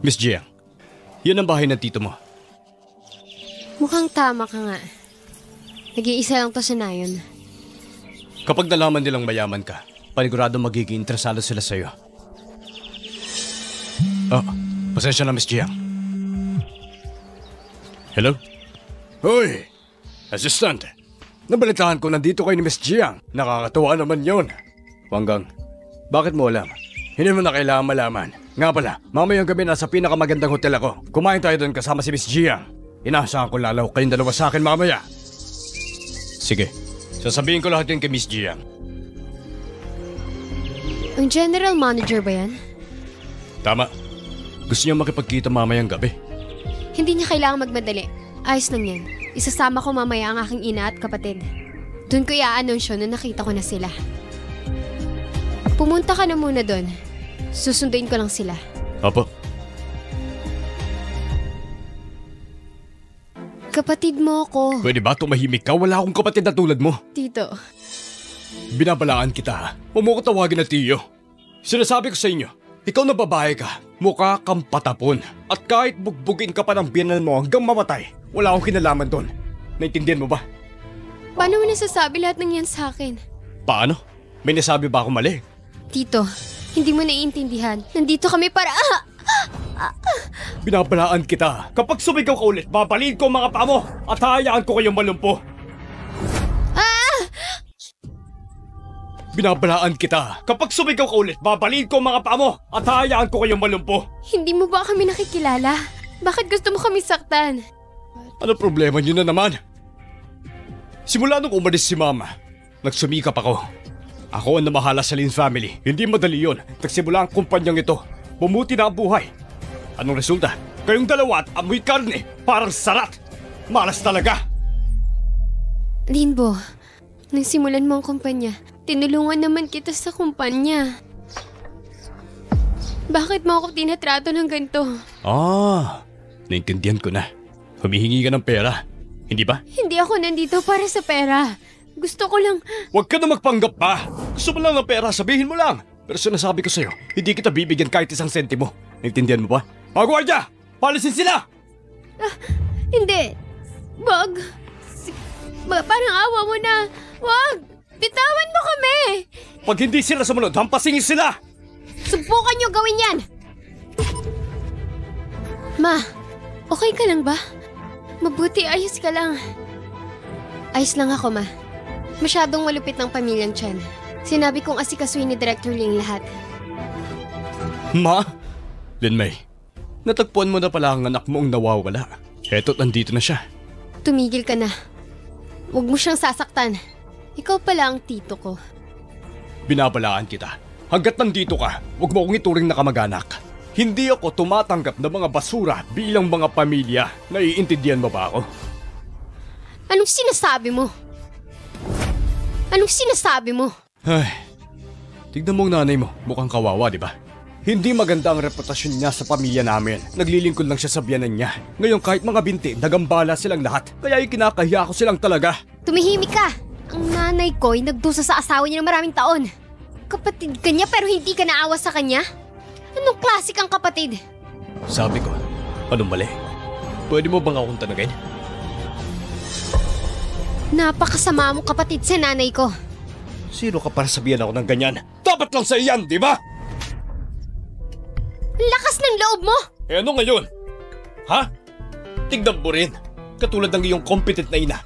Miss Jiang, yan ang bahay ng tito mo. Mukhang tama ka nga. Nag-iisa lang to sa nayon. Kapag nalaman nilang mayaman ka, panigurado magiging interesado sila sa'yo. Pasensya na, Miss Jiang. Hello? Hoy! Assistant! Nabalitaan ko nandito kayo ni Miss Jiang. Nakakatuwa naman yon. Wanggang, bakit mo alam? Hindi mo na kailangan malaman. Nga pala, mamayang gabi nasa pinakamagandang hotel ako. Kumain tayo doon kasama si Miss Jiang. Inaasahan ko lalaw kayong dalawa sa akin mamaya. Sige, sasabihin ko lahat yun kay Miss Jiang. Ang general manager ba yan? Tama. Gusto niya makipagkita mamayang gabi. Hindi niya kailangang magmadali. Ayos lang yan. Isasama ko mamaya ang aking ina at kapatid. Doon ko i-aanunsyo na nakita ko na sila. Pumunta ka na muna doon. Susunduin ko lang sila. Opo. Kapatid mo ako. Pwede ba tumahimik ka? Wala akong kapatid na tulad mo. Tito. Binabalaan kita. Huwag mo ko tawagin na tiyo. Sinasabi ko sa inyo, ikaw na babae ka, mukha kang patapon. At kahit bugbugin ka pa ng biyanan mo hanggang mamatay, wala akong kinalaman doon. Naintindihan mo ba? Paano mo nasasabi lahat ng yan sa akin? Paano? May nasabi ba ako mali? Tito, hindi mo naiintindihan. Nandito kami para... Binabalaan kita. Kapag sumigaw ka ulit, babalin ko ang mga paa mo at hayaan ko kayong malumpo. Binabalaan kita. Kapag sumigaw ka ulit, babalin ko ang mga paa mo at hayaan ko kayong malumpo. Hindi mo ba kami nakikilala? Bakit gusto mo kami saktan? Ano problema niyo na naman? Simula nung umalis si Mama, nagsumikap ako. Ako ang namahala sa Lin family. Hindi madali yun. Nagsimula ang kumpanyang ito. Bumuti na ang buhay. Anong resulta? Kayong dalawa at amoy karne. Parang sarat. Malas talaga. Linbo, nang simulan mo ang kumpanya, tinulungan naman kita sa kumpanya. Bakit mo ako tinatrato ng ganito? Naintindihan ko na. Humihingi ka ng pera. Hindi ba? Hindi ako nandito para sa pera. Gusto ko lang... Huwag ka na magpanggap pa. Gusto mo lang ng pera, sabihin mo lang. Pero sinasabi ko sa'yo, hindi kita bibigyan kahit isang sentimo. Naintindihan mo ba? Mga gwardiya! Palisin sila! Hindi. Wag. Parang awa mo na. Wag! Bitawan mo kami! Pag hindi sila sumunod, hampasingin sila! Subukan niyo gawin yan! Ma, okay ka lang ba? Mabuti, ayos ka lang. Ayos lang ako, Ma. Masyadong malupit ng pamilyang Chen. Sinabi kong asikasuhin ni Director Ling lahat. Ma? Linmay, natagpuan mo na pala ang anak mo ang nawawala. Eto't nandito na siya. Tumigil ka na. Huwag mo siyang sasaktan. Ikaw pala ang tito ko. Binabalaan kita. Hanggat nandito ka, huwag mo akong ituring na kamag-anak. Hindi ako tumatanggap ng mga basura bilang mga pamilya. Naiintindihan mo ba ako? Anong sinasabi mo? Anong sinasabi mo? Ay, tignan mo ang nanay mo. Mukhang kawawa, di ba? Hindi maganda ang reputasyon niya sa pamilya namin. Naglilingkod lang siya sa biyanan niya. Ngayon kahit mga binti, nagambala silang lahat. Kaya ikinakahiya ko silang talaga. Tumihimik ka! Ang nanay ko'y nagdusa sa asawa niya ng maraming taon. Kapatid ka niya pero hindi ka naawa sa kanya? Anong klase kang kapatid? Sabi ko, anong mali? Pwede mo bang akong tanungin? Napakasama mo kapatid sa nanay ko. Sino ka para sabihan ako ng ganyan? Dapat lang sa iyan, di ba? Lakas ng loob mo! Eh ano ngayon? Ha? Tignan mo rin. Katulad ng iyong competent na ina.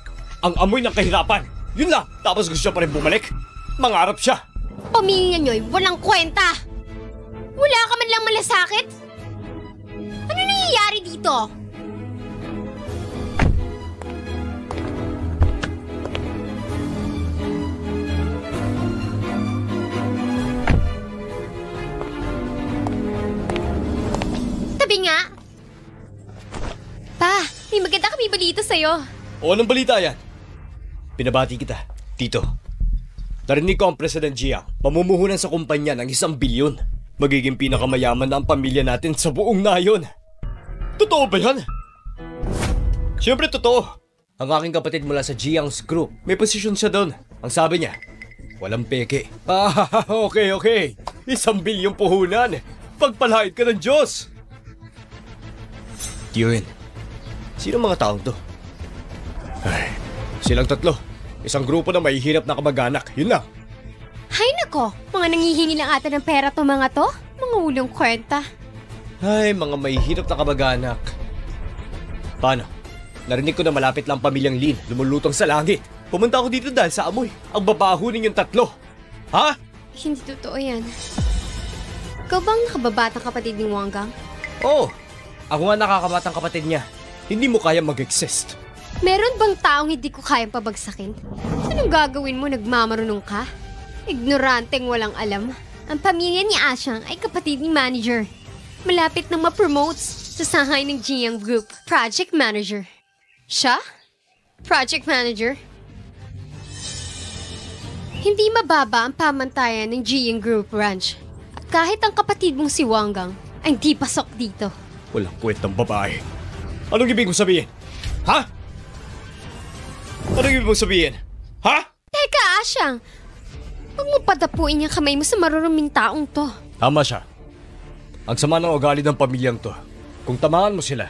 Ang amoy ng kahirapan. Yun lang. Tapos gusto siya pa rin bumalik. Mangarap siya. Pamilya niyo'y walang kwenta! Wala ka man lang malasakit? Ano nangyayari dito? Tabi nga! Pa, may maganda kami balita sa'yo. O anong balita yan? Pinabati kita, Tito. Narinig ko ang President Jiang mamumuhunan sa kumpanya ng 1 bilyon. Magiging pinakamayaman na ang pamilya natin sa buong nayon. Totoo ba yan? Siyempre totoo. Ang aking kapatid mula sa Jiang's group, may posisyon siya doon. Ang sabi niya, walang peke. Okay. 1 bilyong puhunan. Pagpalahid ka ng Diyos. Yun. Sino mga taong to? Ay, silang tatlo. Isang grupo na mahihirap na kamag-anak. Yun lang. Hay nako, mga nangihingi lang ata ng pera to mga to. Mga ulong kwenta. Ay, mga mahihirap na kamag-anak. Paano? Narinig ko na malapit lang pamilyang Lin, lumulutong sa langit. Pumunta ako dito dahil sa amoy. Ang babaho ninyong tatlo. Ha? Hindi totoo yan. Ikaw bang nakababatang kapatid ni Wanggang? Oo. Ako nga nakakabatang kapatid niya. Hindi mo kaya mag-exist. Meron bang taong hindi ko kayang pabagsakin? Anong gagawin mo, nagmamarunong ka? Ignoranteng walang alam. Ang pamilya ni Asyang ay kapatid ni manager. Malapit nang ma-promote sa sahay ng Jiang Group. Project manager. Siya? Project manager? Hindi mababa ang pamantayan ng Jiang Group Ranch. At kahit ang kapatid mong si Wanggang ay di pasok dito. Walang kwentang babae. Anong ibig mong sabihin? Ha? Anong ibig mong sabihin? Ha? Teka, Asyang! Huwag mo padapuin yung kamay mo sa maruruming taong to. Tama siya. Ang sama ng ugali ng pamilyang to. Kung tamaan mo sila,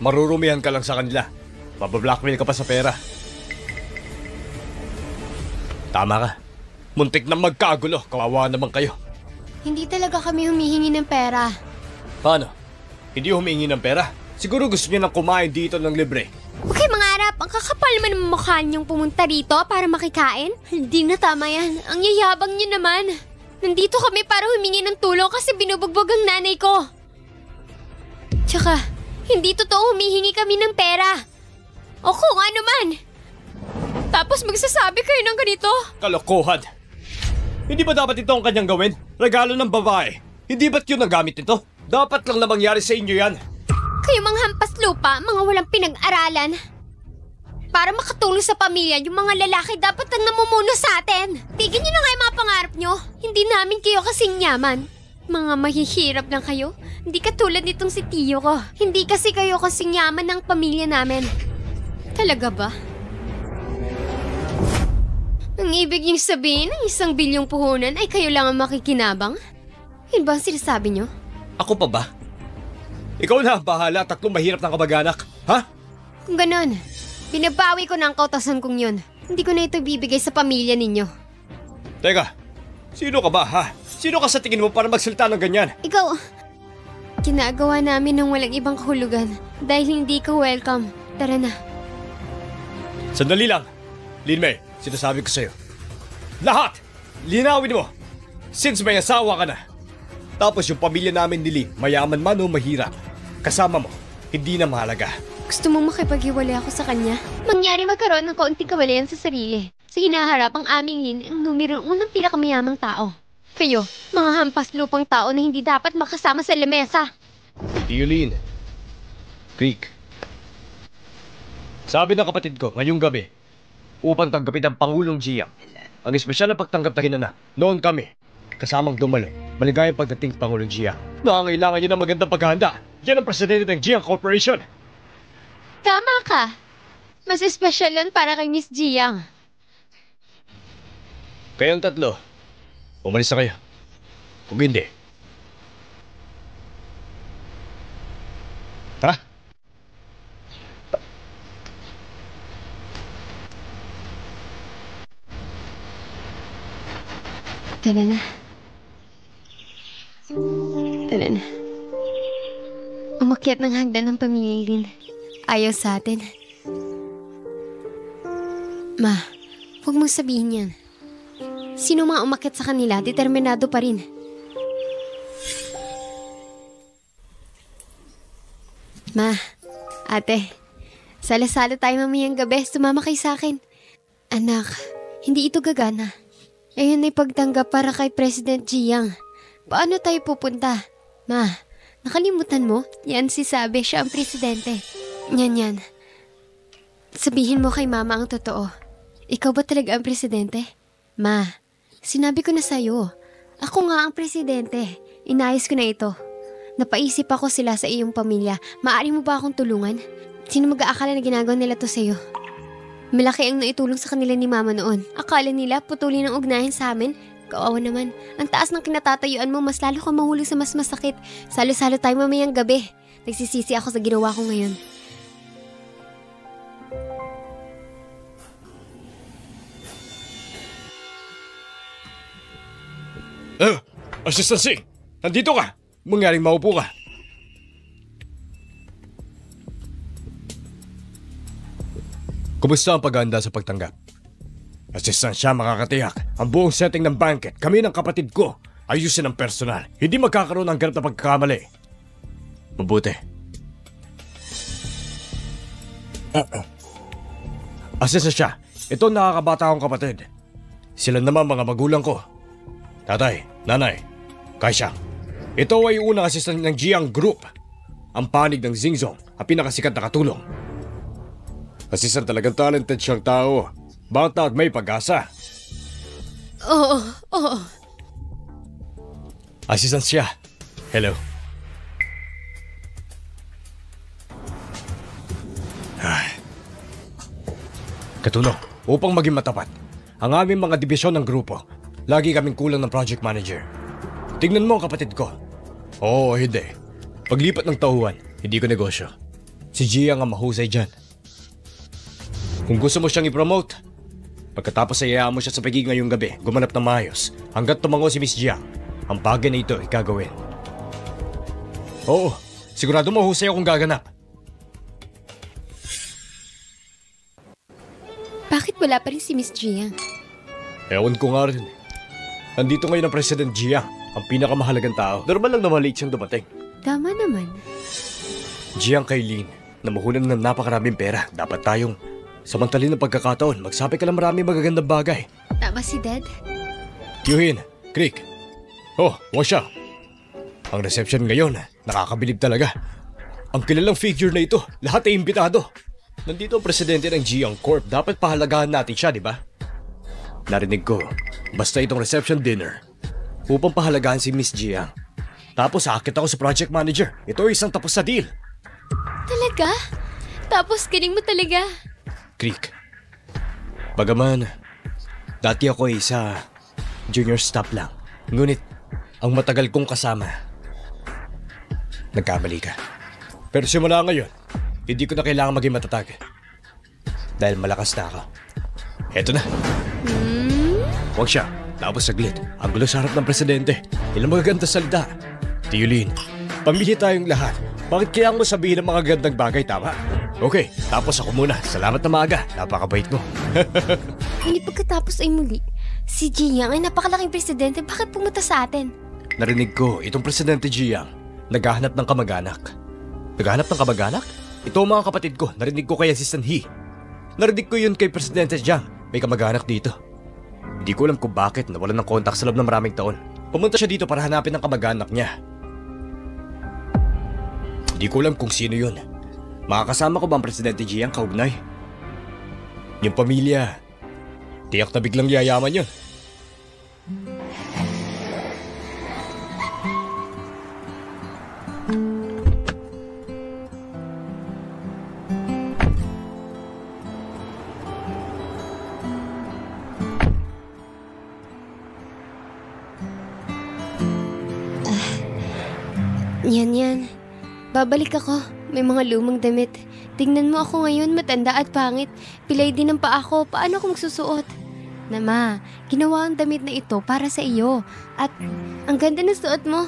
marurumihan ka lang sa kanila. Mabablackmail ka pa sa pera. Tama ka. Muntik na magkagulo. Kawawa naman kayo. Hindi talaga kami humihingi ng pera. Paano? Hindi humingi ng pera? Siguro gusto niya nang kumain dito ng libre. Okay, mga harap, ang kakapal naman ng mukha niyong pumunta rito para makikain. Hindi na tama yan. Ang yayabang niyo naman. Nandito kami para humingi ng tulong kasi binubugbog ang nanay ko. Tsaka, hindi totoo humihingi kami ng pera. O kung ano man. Tapos magsasabi kayo ng ganito. Kalokohan. Hindi ba dapat ito ang kanyang gawin? Regalo ng babae. Hindi ba't yun ang gamit nito? Dapat lang na mangyari sa inyo yan. Kayo mga hampas lupa, mga walang pinag-aralan. Para makatulong sa pamilya, yung mga lalaki dapat ang namumuno sa atin. Tignan nyo na nga yung mga pangarap nyo. Hindi namin kayo kasing yaman. Mga mahihirap lang kayo. Hindi katulad nitong si Tiyo ko. Hindi kasi kayo kasing yaman ng pamilya namin. Talaga ba? Ang ibig niyong sabihin ng 1 bilyong puhunan ay kayo lang ang makikinabang? Yun ba ang sinasabi nyo? Ako pa ba? Ikaw na ang bahala, 3 mahirap na kamag-anak. Ha? Kung ganon, binabawi ko na ang kautasan kong yun. Hindi ko na ito bibigay sa pamilya ninyo. Teka, sino ka ba ha? Sino ka sa tingin mo para magsalita ng ganyan? Ikaw, ginagawa namin ng walang ibang kahulugan dahil hindi ka welcome. Tara na. Sandali lang. Lin May, sinasabi ko sa'yo. Lahat! Linawin mo! Since may asawa ka na. Tapos yung pamilya namin ni Lee, mayaman man o mahirap. Kasama mo, hindi na mahalaga. Gusto mo makipaghiwalay ako sa kanya? Mangyari magkaroon ng kaunting kawalayan sa sarili. Sa hinaharap ang aming Lin ang numero 1 pinakamayamang tao. Kayo, mga hampas lupang tao na hindi dapat makasama sa lamesa. Tiyo Lin. Creek. Sabi ng kapatid ko ngayong gabi, upang tanggapin ang Pangulong Jiang. Ang espesyal na pagtanggap na hinana, noon kami, kasamang dumalo, maligayang pagdating Pangulong Jiang. Nangangailangan niya ng magandang paghahanda. Yan ang presidente ng Jiang Corporation. Tama ka. Mas espesyal yan para kay Miss Jiang. Kayong tatlo, umalis na kayo. Kung hindi, tara. Tara na. Tara na. Umakyat ng hagdan ng pamilya Lin. Ayaw sa atin. Ma, huwag mong sabihin yan. Sino mga umakyat sa kanila, determinado pa rin. Ma, ate, sala-sala tayo mamayang gabi. Sumama kayo sa akin. Anak, hindi ito gagana. Ayun ay pagtanggap para kay President Jiang. Paano tayo pupunta? Ma, nakalimutan mo? Yan si Sabi, siya ang presidente. Yan. Sabihin mo kay Mama ang totoo. Ikaw ba talaga ang presidente? Ma, sinabi ko na sa'yo. Ako nga ang presidente. Inayos ko na ito. Napaisip ako sila sa iyong pamilya. Maaari mo ba akong tulungan? Sino mag-aakala na ginagawa nila to sa'yo? Malaki ang naitulong sa kanila ni Mama noon. Akala nila putulin ang ugnayan sa amin. Kawawa naman. Ang taas ng kinatatayuan mo, mas lalo ka mahulog sa mas masakit. Salo-salo tayo mamayang gabi. Nagsisisi ako sa ginawa ko ngayon. Assistant C! Nandito ka! Mangyaring maupo ka. Kumusta ang paghahanda sa pagtanggap? Assistant siya makakatiyak. Ang buong setting ng banquet, kami ng kapatid ko. Ayusin ang personal. Hindi magkakaroon ng ganap na pagkakamali. Mabuti. Assistant siya. Ito ang nakakabata akong kapatid. Sila naman mga magulang ko. Tatay, nanay, Kaisha. Ito ay unang assistant ng Jiang Group. Ang panig ng Zingzong, ang pinakasikat na katulong. Assistant talagang talented siyang tao. Bata at may pag-asa. Oo, oo. Assistant siya. Hello. Katulong, upang maging matapat, ang aming mga dibisyon ng grupo, lagi kaming kulang ng project manager. Tingnan mo ang kapatid ko. Oo, hindi. Paglipat ng tauhan, hindi ko negosyo. Si Jiang ang mahusay dyan. Kung gusto mo siyang i-promote, pagkatapos ay hayaan mo siya sa pagiging ngayong gabi, gumanap ng maayos, hanggat tumango si Miss Jiang, ang bagay na ito ay gagawin. Oo, sigurado mahusay akong gaganap. Bakit wala pa rin si Miss Jiang? Ewan ko nga rin. Nandito ngayon ang President Jiang, ang pinakamahalagang tao. Normal lang na maliit siyang dumating. Tama naman. Jiang Kailin, namuhunan ng napakaraming pera. Dapat tayong samantalin ng pagkakataon, magsabi ka ng maraming magagandang bagay. Tama si Dad? Yuhin, Creek. Oh, Washa. Ang reception ngayon, nakakabilib talaga. Ang kilalang figure na ito, lahat ay imbitado. Nandito ang presidente ng Jiang Corp. Dapat pahalagahan natin siya, di ba? Narinig ko, basta itong reception dinner, upang pahalagahan si Miss Jiang. Tapos aakit ako sa project manager. Ito ay isang tapos na deal. Talaga? Tapos galing mo talaga. Creek. Bagaman, dati ako ay isa junior staff lang. Ngunit, ang matagal kong kasama, nagkamali ka. Pero simula ngayon, hindi ko na kailangan maging matatag. Dahil malakas na ako. Eto na. Huwag siya. Tapos saglit. Ang gulo sa harap ng presidente. Ilang magaganda salita. Tiyulin, pamili tayong lahat. Bakit kaya mo sabihin ng mga gandang bagay, tama? Okay, tapos ako muna. Salamat na maaga. Napakabait mo. Hindi pagkatapos ay muli. Si Jiang ay napakalaking presidente. Bakit pumunta sa atin? Narinig ko, itong presidente Jiang, naghahanap ng kamag-anak. Naghahanap ng kamag-anak? Ito ang mga kapatid ko. Narinig ko kay Assistant He. Narinig ko yun kay Presidente Jiang. May kamag-anak dito. Hindi ko alam kung bakit nawalan ng kontak sa loob ng maraming taon. Pumunta siya dito para hanapin ang kamag-anak niya. Hindi ko alam kung sino yun. Makakasama ko ba ang Presidente Jiang kaugnay? Yung pamilya, tiyak na biglang yayaman yun. Yan. Babalik ako. May mga lumang damit. Tingnan mo ako ngayon, matanda at pangit. Pilay din ang paa ko. Paano ako magsusuot? Nama, ginawa ang damit na ito para sa iyo. At ang ganda ng suot mo.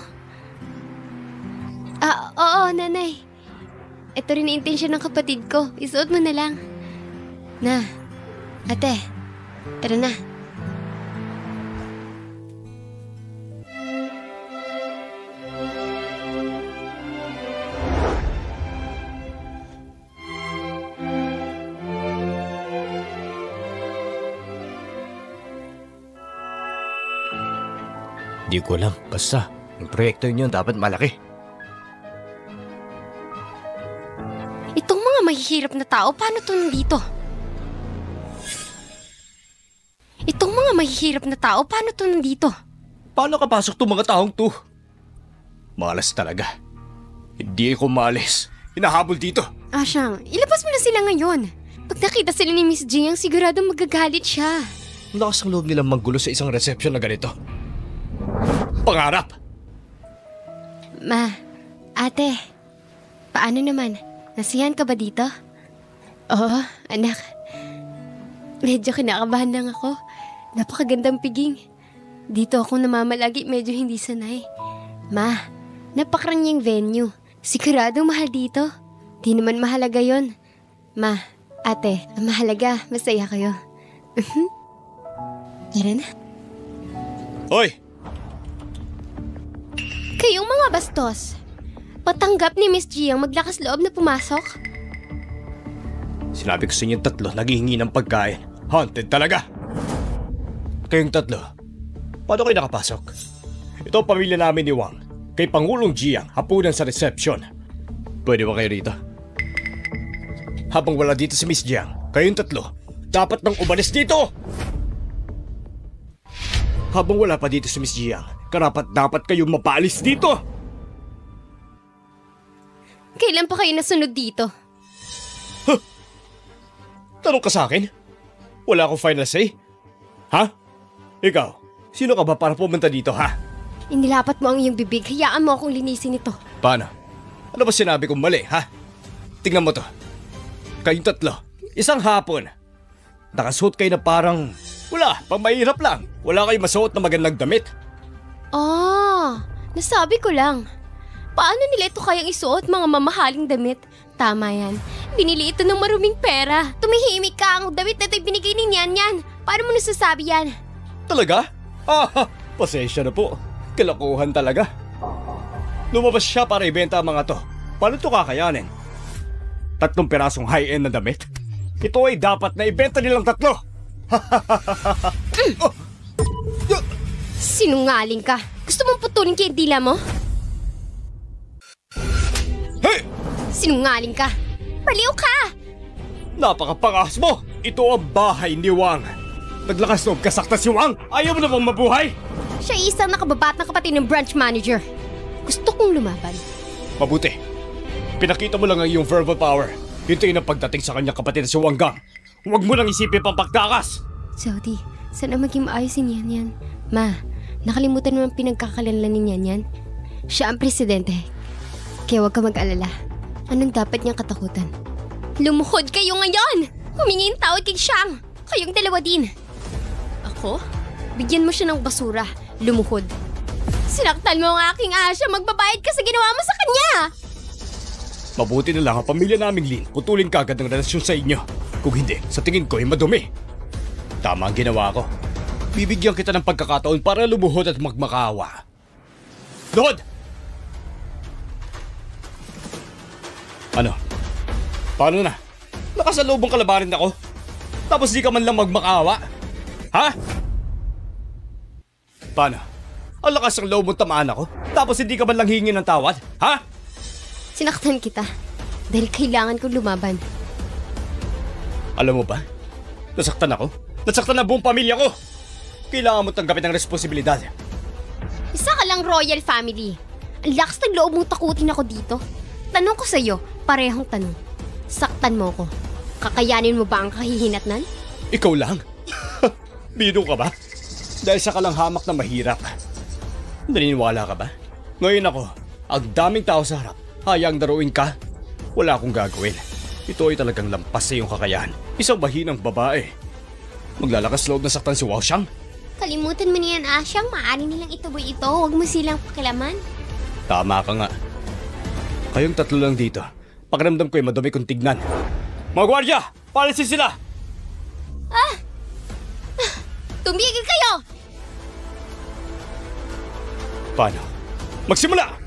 Oo, nanay. Ito rin ang intensyon ng kapatid ko. Isuot mo na lang. Na, ate, tara na. Di ko alam. Basta, yung proyekto yun dapat malaki. Itong mga mahihirap na tao, paano to nandito? Itong mga mahihirap na tao, paano to nandito? Paano kapasok tong mga taong to? Malas talaga. Hindi ako maalis. Hinahabol dito. Asyang, ilabas mo na sila ngayon. Pag nakita sila ni Miss Jiang, sigurado magagalit siya. Lakas ang loob nilang manggulo sa isang reception na ganito. Pangarap! Ma, ate, Paano naman? Nasiyahan ka ba dito? Oo, anak. Medyo kinakabahan lang ako. Napakagandang piging. Dito ako namamalagi, medyo hindi sanay. Ma, napakaranyang venue. Sigurado mahal dito. Di naman mahalaga yon. Ma, ate, ang mahalaga, masaya kayo. Tara na. Hoy! Kayong mga bastos. Patanggap ni Miss G ang maglakas loob na pumasok? Sinabi ko sa inyong tatlo, naghihingi ng pagkain. Haunted talaga! Kayong tatlo, paano kayo nakapasok? Ito ang pamilya namin ni Wang. Kay Pangulong Jiang, hapunan sa reception. Pwede ba kayo rito? Habang wala dito si Miss Jiang, kayong tatlo, dapat nang umalis dito! Habang wala pa dito si Miss Jiang, karapat-dapat kayong mapaalis dito! Kailan pa kayo nasunod dito? Tanong ka sa akin? Wala akong final say? Ha? Ikaw, sino ka ba para pumunta dito, ha? Inilapat mo ang iyong bibig, hayaan mo akong linisin ito. Paano? Ano ba sinabi kong mali, ha? Tingnan mo to. Kayong tatlo, isang hapon. Nakasuot kayo na parang... Wala, pang mahirap lang. Wala kayong masuot na magandang damit. Nasabi ko lang. Paano nila ito kayang isuot, mga mamahaling damit? Tama yan. Binili ito ng maruming pera. Tumihimik ka, ang damit na ito'y binigay ni Nyan. Paano mo nasasabi yan? Talaga? Pasensya na po. Kalokohan talaga. Lumabas siya para ibenta ang mga to. Paano ito kakayanin? 3 pirasong high-end na damit? Ito ay dapat na ibenta nilang 3. Sinungaling ka. Gusto mong putulin kay dila mo? Hey! Sinungaling ka. Baliw ka! Napakapangas mo! Ito ang bahay ni Wang. Naglakas loob kasakta si Wang. Ayaw mo na bang mabuhay? Siya isang nakababatang kapatid ng branch manager. Gusto kong lumaban. Mabuti. Pinakita mo lang ang iyong verbal power. Hintayin ang pagdating sa kanyang kapatid na si Wang Gang. Huwag mo nang isipin pang pagtakas! Jody, sana maging maayos si Nyan. Ma, nakalimutan mo ang pinagkakalanlan ni Nyan. Siya ang presidente. Kaya huwag ka mag-alala. Anong dapat niyang katakutan? Lumuhod kayo ngayon! Humingi ng tawad kay Xiang! Kayong dalawa din! Ako? Bigyan mo siya ng basura. Lumuhod. Sinaktan mo ang aking Asya. Magbabayad ka sa ginawa mo sa kanya! Mabuti na lang ang pamilya naming Lin. Putulin ka agad ng relasyon sa inyo. Kung hindi, sa tingin ko ay madumi. Tama ang ginawa ko. Bibigyan kita ng pagkakataon para lumuhod at magmakaawa. Luhod! Ano? Paano na? Nakasalubong kalabarin ako. Tapos di ka man lang magmakaawa? Ha? Paano? Ang lakas ng loob mong tamaan ako. Tapos hindi ka man lang hingi ng tawad? Ha? Sinaktan kita. Dahil kailangan kong lumaban. Alam mo ba? Nasaktan ako. Nasaktan na buong pamilya ko. Kailangan mo tanggapin ang responsibilidad. Isa ka lang royal family. Ang lakas ng loob mong takutin ako dito. Tanong ko sa'yo, parehong tanong. Saktan mo ko. Kakayanin mo ba ang kahihinatnan? Ikaw lang? Bino ka ba? Dahil sa kalang hamak na mahirap. Naniniwala ka ba? Ngayon ako, ang daming tao sa harap. Hayang daruin ka? Wala akong gagawin. Ito ay talagang lampas sa iyong kakayahan. Isang mahinang babae. Maglalakas loob na saktan si Wao Xiang? Kalimutan mo niyan, Asyang. Maaari nilang ituboy ito. Huwag mo silang pakilaman. Tama ka nga. Kayong 3 lang dito. Pakiramdam ko ay madumi kong tignan. Mga gwardya! Palisin sila! Tumigil kayo! Paano? Magsimula!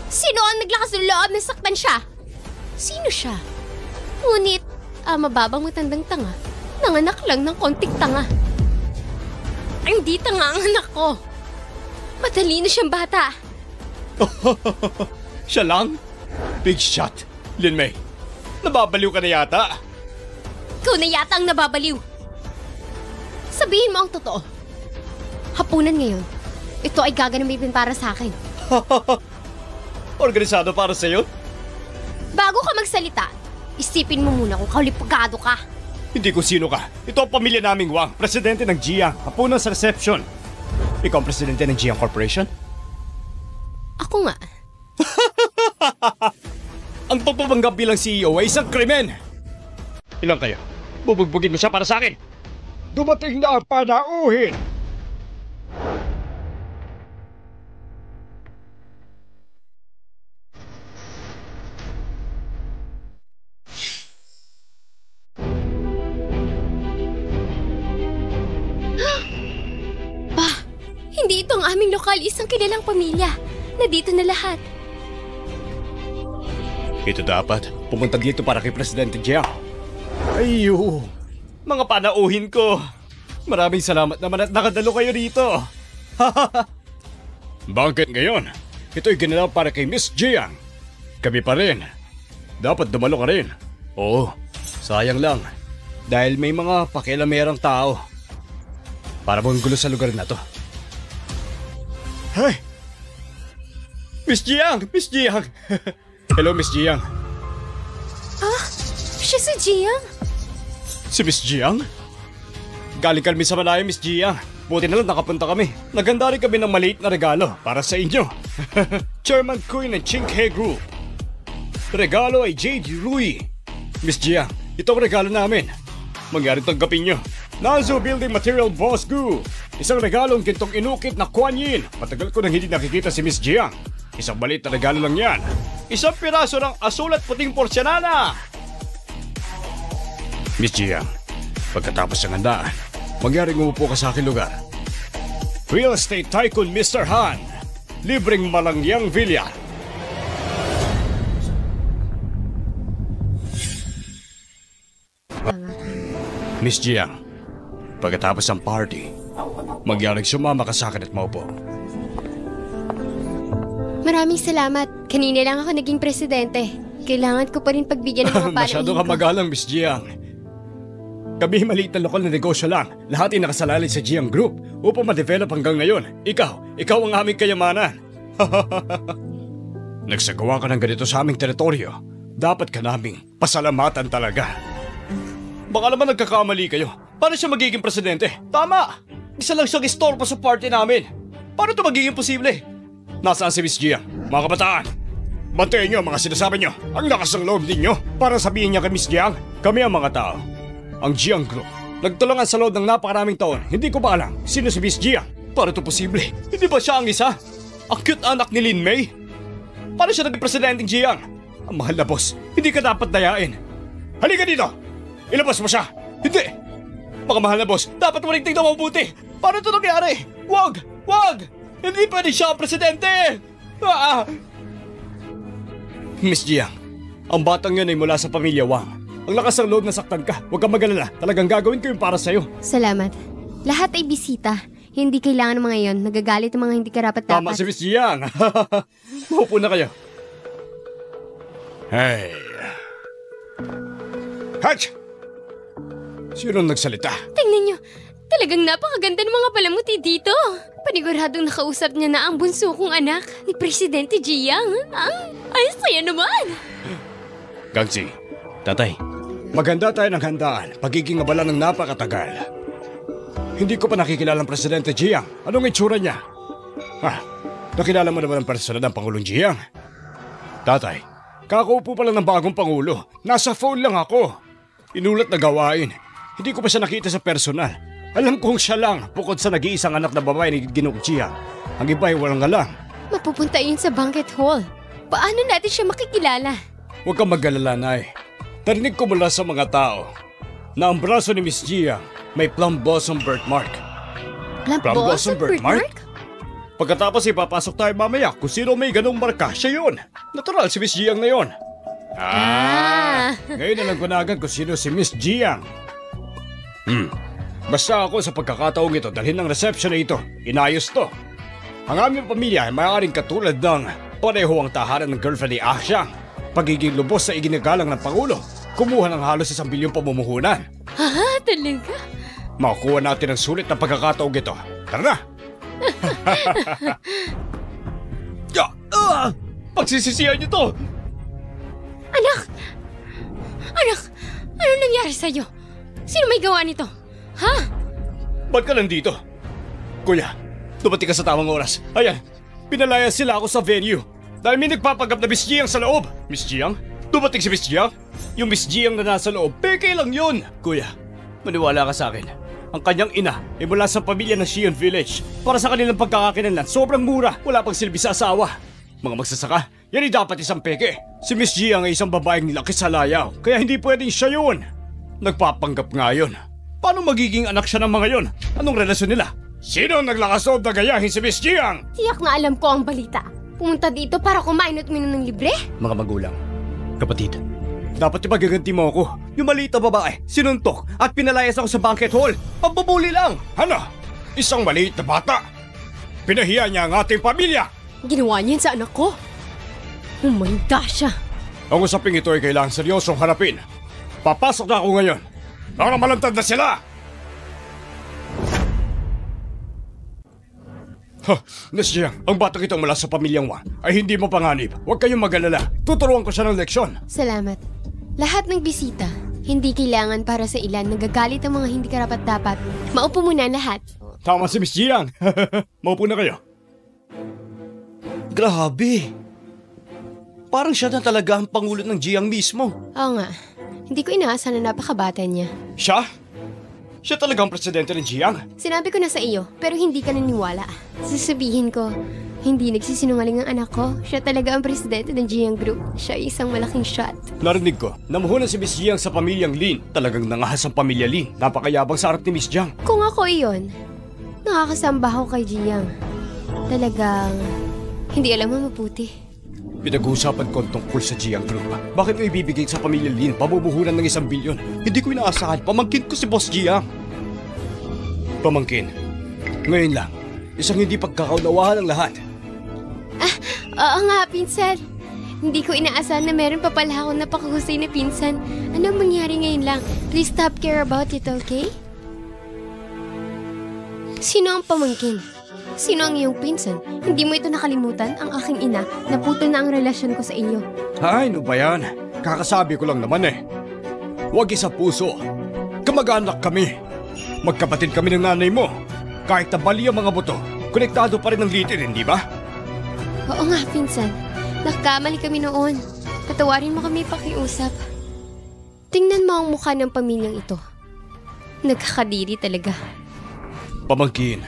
Sino ang naglakas ng loob na saktan siya? Sino siya? Ngunit, mababang matandang tanga. Nanganak lang ng konting tanga. Hindi tanga ang anak ko. Matalino siyang bata. Siya lang? Big shot. Lin Mei, nababaliw ka na yata. Ikaw na yata ang nababaliw. Sabihin mo ang totoo. Hapunan ngayon. Ito ay gaganamitin para sa akin. Organisado para sa'yo? Bago ka magsalita, isipin mo muna kung kaulipagado ka. Hindi ko sino ka. Ito ang pamilya naming Wang, presidente ng Jiang, hapunan sa reception. Ikaw ang presidente ng Jiang Corporation? Ako nga. pagpapanggap bilang CEO ay isang krimen! Ilan kayo? Bubugbugin mo siya para sa akin! Dumating na ang panauhin! Hindi ito ang aming lokal, isang kilalang pamilya. Nandito na lahat. Ito dapat. Pumunta dito para kay Presidente Jiang. Ayo, mga panauhin ko. Maraming salamat naman at nakadalo kayo rito. Bakit ngayon? Ito'y ginanap para kay Miss Jiang. Kami pa rin. Dapat dumalo ka rin. Oo, sayang lang. Dahil may mga pakialamerang tao. Para mong gulo sa lugar na to. Hey! Miss Jiang! Miss Jiang! Hello, Miss Jiang. Siya si Jiang. Si Miss Jiang? Galing kami sa Malaya, Miss Jiang. Buti na lang nakapunta kami. Naganda rin kami ng maliit na regalo para sa inyo. Chairman Kui ng Chinghe Group. Regalo ay Jade Rui. Miss Jiang, ito ang regalo namin. Mangyari tanggapin nyo. Nanzo Building Material Boss Gu. Isang regalong gintong inukit na Kuan Yin. Matagal ko nang hindi nakikita si Miss Jiang. Isang maliit na regalo lang yan. Isang piraso ng asul at puting porselana. Miss Jiang, pagkatapos ng handaan, mangyaring umupo ka sa aking lugar. Real Estate Tycoon Mr. Han. Libreng malangyang villa. Miss Jiang, pagkatapos ng party, mangyaring sumama ka sa akin at maupo. Maraming salamat. Kanina lang ako naging presidente. Kailangan ko pa rin pagbigyan ng mga panauhin Masyado ka ko. magalang, Miss Jiang. Kami maliit na lokal na negosyo lang. Lahat ay nakasalalay sa Jiang Group upang ma-develop hanggang ngayon. Ikaw ang aming kayamanan. Nagsagawa ka ng ganito sa aming teritoryo. Dapat ka naming pasalamatan talaga. Baka naman nagkakamali kayo. Paano siya magiging presidente? Tama! Isa lang siyang istorbo sa party namin. Paano ito magiging posible? Nasaan si Miss Jiang? Mga kabataan, bantayan niyo ang mga sinasabi niyo. Ang lakas ng loob ninyo para sabihin niya kay Miss Jiang. Kami ang mga tao, ang Jiang Group. Nagtulungan sa loob ng napakaraming taon. Hindi ko ba alam sino si Miss Jiang? Paano ito posible? Hindi ba siya ang isa? Ang cute anak ni Lin Mei? Paano siya naging presidenteng Jiang? Ang mahal na boss, hindi ka dapat dayain. Halika dito! Ilabas mo siya! Hindi! Mga mahal na boss, dapat mo rin tingnan mabuti! Paano ito nangyari? Wag! Wag! Hindi pwede siya ang presidente! Miss Jiang, ang batang yun ay mula sa pamilya Wang. Ang lakas ng loob na saktan ka. Huwag kang mag-alala. Talagang gagawin ko yung para sa'yo. Salamat. Lahat ay bisita. Hindi kailangan ng mga yon. Nagagalit ang mga hindi karapat-dapat. Tama si Miss Jiang. Maupo na kayo. Hey. Hatch! Sino nagsalita? Tingnan nyo. Talagang napakaganda ng mga palamuti dito. Paniguradong nakausap niya na ang bunso kong anak ni Presidente Jiang. Ay, saya naman. Gangsi, tatay, maganda tayo ng handaan. Pagiging abala ng napakatagal. Hindi ko pa nakikilala ang Presidente Jiang. Anong itsura niya? Nakilala mo naman ang personal ng Pangulong Jiang? Tatay, kakaupo pa lang ng bagong Pangulo. Nasa phone lang ako. Inulat na gawain. Hindi ko pa siya nakita sa personal. Alam kong siya lang, bukod sa nag-iisang anak na babae ni Ginoong Jiang. Ang iba ay walang alam. Mapupunta yun sa banquet hall. Paano natin siya makikilala? Huwag kang mag-alala, Nay. Narinig ko mula sa mga tao na ang braso ni Miss Jiang may plum blossom birthmark. Plum blossom birthmark? Pagkatapos ipapasok tayo mamaya kung sino may ganong marka, siya yun. Natural si Miss Jiang na yun. Ngayon na lang kunagan kung sino si Miss Jiang. Basta ako sa pagkakataong ito dalhin ng reception na ito, inayos to. Ang aming pamilya ay maaaring katulad ng pareho ang tahanan ng girlfriend ni Ah Xiang. Pagiging lubos sa iginagalang ng Pangulo, kumuha ng halos 1 bilyong pamumuhunan. Talaga? Makukuha natin ang sulit na pagkakataong ito. Tara na! Pagsisisihan niyo to! Anak! Ano nangyari sa'yo? Sino may gawa nito? Ha? Ba't ka nandito? Kuya, dumating ka sa tamang oras. Ayan, pinalaya sila ako sa venue. Dahil may nagpapagap na Miss Jiang sa loob. Miss Jiang? Dumating si Miss Jiang? Yung Miss Jiang na nasa loob, peke lang yun! Kuya, maniwala ka sa akin. Ang kanyang ina ay mula sa pamilya ng Xi'an Village. Para sa kanilang pagkakakilanlan, sobrang mura. Wala pang silbi sa asawa. Mga magsasaka, yan ay dapat isang peke. Si Miss Jiang ay isang babaeng nilaki sa layaw, kaya hindi pwedeng siya yun. Nagpapanggap nga yun. Paano magiging anak siya ng mga yun? Anong relasyon nila? Sino ang naglakas loob na gayahin si Miss Jiang? Tiyak na alam ko ang balita. Pumunta dito para kumain at uminom ng libre? Mga magulang, kapatid, dapat ipagaganti mo ako. Yung maliit na babae, sinuntok at pinalayas ako sa banquet hall. Pambubuli lang! Ano? Isang maliit na bata? Pinahiya niya ang ating pamilya! Ginawa niya yan sa anak ko. Oh my gosh, ah. Ang usaping ito ay kailangan seryosong harapin. Papasok na ako ngayon para malantad na sila! Miss Jiang, ang batang itong mula sa pamilyang Wang ay hindi mo panganib. Huwag kayong mag-alala. Tuturuan ko siya ng leksyon. Salamat. Lahat ng bisita, hindi kailangan para sa ilan. Nagagalit ang mga hindi karapat-dapat. Maupo muna lahat. Tama si Miss Jiang. Maupo na kayo. Grabe! Parang siya na talaga ang pangulo ng Jiang mismo. Oo nga. Hindi ko inaasahan na napakabata niya. Siya? Siya talaga ang presidente ng Jiang? Sinabi ko na sa iyo, pero hindi ka naniniwala. Sasabihin ko, hindi nagsisinungaling ang anak ko. Siya talaga ang presidente ng Jiang Group. Siya ay isang malaking shot. Narinig ko, namuhunan si Miss Jiang sa pamilyang Lin. Talagang nangahas ang pamilya Lin. Napakayabang sa harap ni Miss Jiang. Kung ako iyon, nakakasamba ako kay Jiang. Talagang hindi alam mo mabuti. Pinag-uusapan ko tungkol sa Jiang Group. Bakit mo ibibigay sa pamilya Lin pabubuhunan ng 1 bilyon? Hindi ko inaasahan. Pamangkin ko si Boss Jiang. Pamangkin. Ngayon lang, isang hindi pagkakaunawahan ng lahat. Oo nga, pinsan. Hindi ko inaasahan na meron pa pala akong napakahusay na pinsan. Anong mangyari ngayon lang? Please stop care about it, okay? Sino ang pamangkin? Sino ang iyong pinsan? Hindi mo ito nakalimutan, ang aking ina, naputol na ang relasyon ko sa inyo. Ay, ano ba yan? Kakasabi ko lang naman eh. Huwag isa puso. Kamag-anak kami. Magkapatid kami ng nanay mo. Kahit nabali ang mga buto, konektado pa rin ang litin, hindi ba? Oo nga, pinsan. Nagkamali kami noon. Patawarin mo kami pakiusap. Tingnan mo ang mukha ng pamilyang ito. Nagkakadiri talaga. Pamangkin,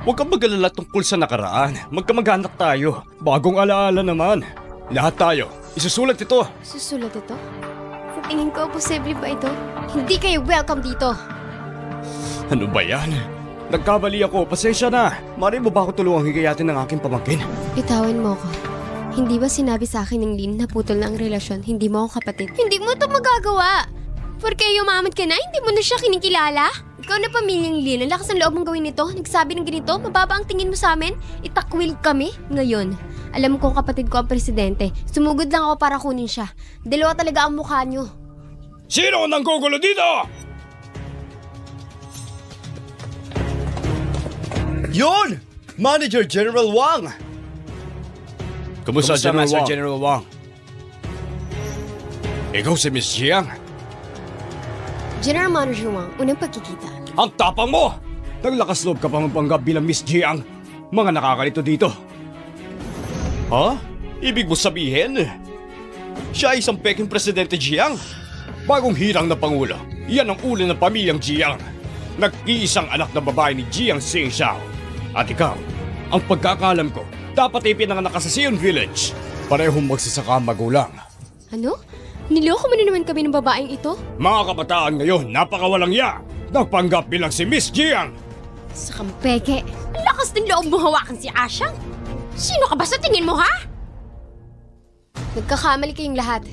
huwag kang mag-alala tungkol sa nakaraan. Magkamag-anak tayo. Bagong alaala naman. Lahat tayo. Isusulat ito. Susulat ito? Sa tingin ko, posible ba ito? Hindi kayo welcome dito. Ano ba yan? Nagkamali ako. Pasensya na. Mari mo ba ako tulungang higayatin ng aking pamangkin? Bitawan mo ko. Hindi ba sinabi sa akin ng Lin na putol na ang relasyon, hindi mo ako kapatid? Hindi mo ito magagawa! Porque yumaman ka na, hindi mo na siya kinikilala? Ikaw na pamilyang Lin, ang lakas ng loob mong gawin nito, nagsabi ng ganito, mababa ang tingin mo sa amin, itakwil kami. Ngayon, alam kong kapatid ko ang presidente, sumugod lang ako para kunin siya. Dalawa talaga ang mukha niyo. Sino ang nanggugulo dito? Yun! Manager General Wang! Kumusta, General Master Wang? General Wang? Ikaw si Miss Jiang? General Manager Wang, unang pagkikita. Ang tapang mo! Naglakas loob ka pa magpanggap bilang Miss Jiang. Mga nakakalito dito. Ha? Ibig mo sabihin? Siya ay isang peking presidente Jiang? Bagong hirang na pangulo, yan ang ulo ng pamilyang Jiang. Nag-iisang anak na babae ni Jiang Xingxiao. At ikaw, ang pagkakalam ko, dapat ay pinanganak ka sa Xi'an Village. Parehong magsasaka magulang. Ano? Niloko mo na naman kami ng babaeng ito? Mga kabataan ngayon, napakawalang ya. Nagpanggap bilang si Miss Jiang. Sa kampeke, ang lakas ng loob mo hawakan si Asyang. Sino ka ba sa tingin mo, ha? Nagkakamali kayong lahat.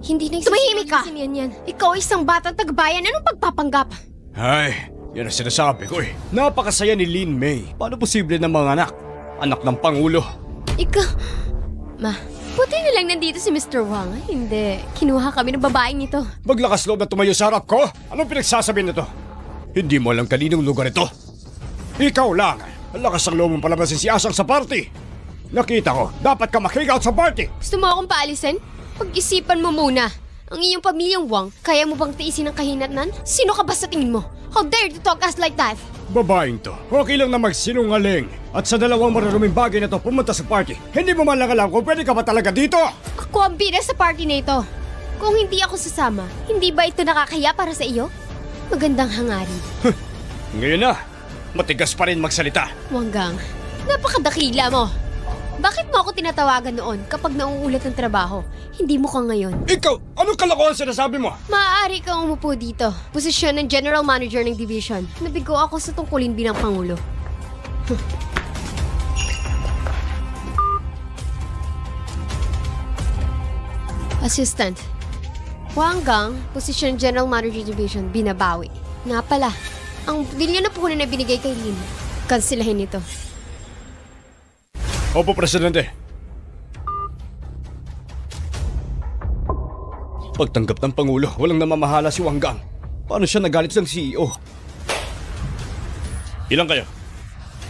Hindi na tumahimik ka! Yan. Ikaw ay isang batang tagbayan. Anong pagpapanggap? Ay, yan ang sinasabi ko eh. Napakasaya ni Lin Mei. Paano posible ng mga anak? Anak ng Pangulo. Ikaw... Ma, buti na lang nandito si Mr. Wang. Hindi, kinuha kami ng babaeng ito. Maglakas loob na tumayo sa harap ko? Anong pinagsasabi nito? Hindi mo alam kaninong lugar ito. Ikaw lang. Ang lakas ng loob mong palabasin si Asang sa party. Nakita ko, dapat ka makick-out sa party. Gusto mo akong paalisin? Pag-isipan mo muna. Ang iyong pamilyang Wang, kaya mo bang tiisin ang kahinatnan? Sino ka ba sa tingin mo? How dare you talk us like that? Babaeng to, okay lang na magsinungaling. At sa dalawang mararuming bagay na to pumunta sa party, hindi mo man lang alam kung pwede ka ba talaga dito. Ako Ako ang bida sa party na ito. Kung hindi ako sasama, hindi ba ito nakakaya para sa iyo? Magandang hangarin. Ngayon na, matigas pa rin magsalita. Wanggang, napakadakila mo. Bakit mo ako tinatawagan noon kapag nauulat ng trabaho? Hindi mo ka ngayon. Ikaw, anong kalokohan sinasabi mo? Maaari kang umupo dito. Posisyon ng General Manager ng Division. Nabigo ako sa tungkulin bilang Pangulo. Assistant. Wanggang, posisyon ng General Manager Division, binabawi. Nga pala, ang bilyon na puhunan na binigay kay Lin, kansilahin ito. Opo, Presidente. Pagtanggap ng Pangulo, walang namamahala si Wanggang. Paano siya nagalit ng CEO? Ilan kayo?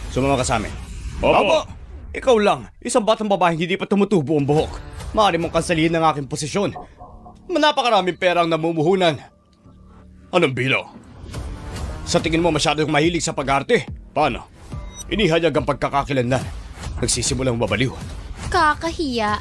Sumama ka sa amin. Opo! Ikaw lang, isang batang babaeng hindi pa tumutubo ang buhok. Maaari mong kansalihin ang aking posisyon. Napakaraming perang namumuhunan. Anong bilo? Sa tingin mo masyadong mahilig sa pag-arte? Paano? Inihayag ang pagkakakilanlan. Nagsisimulang mabaliw. Kakahiya.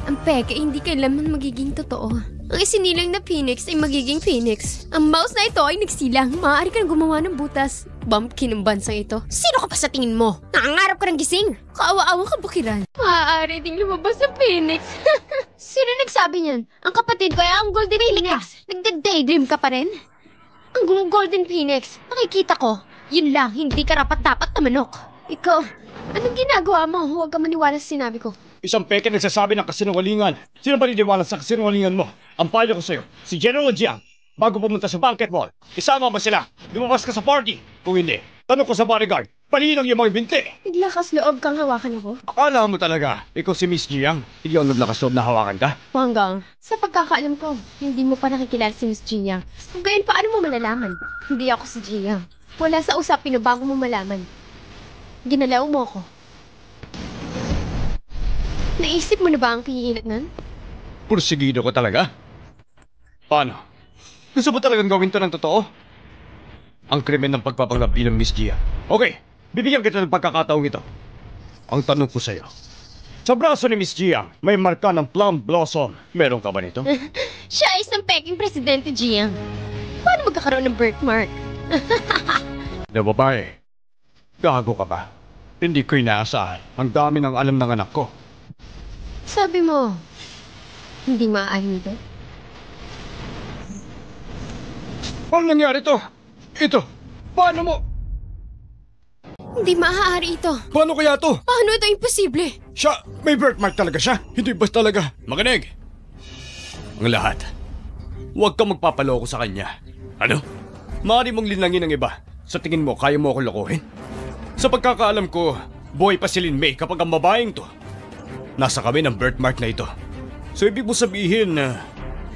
Ang peke hindi kailanman magiging totoo. Ang isinilang na Phoenix ay magiging Phoenix. Ang mouse na ito ay nagsilang. Maaari ka nang gumawa ng butas. Bumpkin ng bansang ito. Sino ka pa sa tingin mo? Nangangarap ka ng gising. Kaawa-awa ka bukiran. Maaari ding lumabas sa Phoenix. Sino nagsabi niyan? Ang kapatid ko ay ang Golden Phoenix. Nagda-daydream ka pa rin? Ang Golden Phoenix. Nakikita ko. Yun lang, hindi karapat-dapat na manok. Ikaw, anong ginagawa mo? Huwag ka maniwala sa sinabi ko. Isang peke nagsasabi ng kasinungalingan. Sino ba niniwala sa kasinungalingan mo? Ang payo ko sa'yo, si General Jiang, bago pumunta sa banquet hall, isama mo sila. Lumabas ka sa party. Kung hindi, tanong ko sa bodyguard, paninang yung mga binti. Naglakas loob kang hawakan ako? Akala mo talaga, ikaw si Miss Jiang. Hindi ako naglakas loob na hawakan ka. Wanggang, sa pagkakaalam ko, hindi mo pa nakikilala si Miss Jiang. Kung gayon, paano mo malalaman? Hindi ako si Jiang. Wala sa usapin na bago mo malaman. Ginalaw mo ako. Naisip mo na ba ang pihihinat nun? Pursigido ko talaga. Paano? Gusto mo talagang gawin to ng totoo? Ang krimen ng pagpapanggap bilang Miss Jiang. Okay, bibigyan kita ng pagkakataong ito. Ang tanong ko sa'yo, sa braso ni Miss Jiang, may marka ng plum blossom. Meron ka ba nito? Siya ay isang peking presidente, Jiang. Paano magkakaroon ng birthmark? Na babae, gago ka ba? Hindi ko inaasahan. Ang dami ng alam ng anak ko. Sabi mo, hindi maaaring ito? Paano nangyari to? Ito, paano mo? Hindi maaari ito. Paano kaya to? Paano ito imposible? Siya, may birthmark talaga siya. Hindi ba talaga? Makinig. Ang lahat. Huwag kang magpapaloko sa kanya. Ano? Maaari mong linangin ang iba. Sa tingin mo, kaya mo akong lokohin? Sa pagkakaalam ko, buhay pa si Lin May kapag ang babaeng to. Nasa kami ng birthmark na ito. So ibig mo sabihin na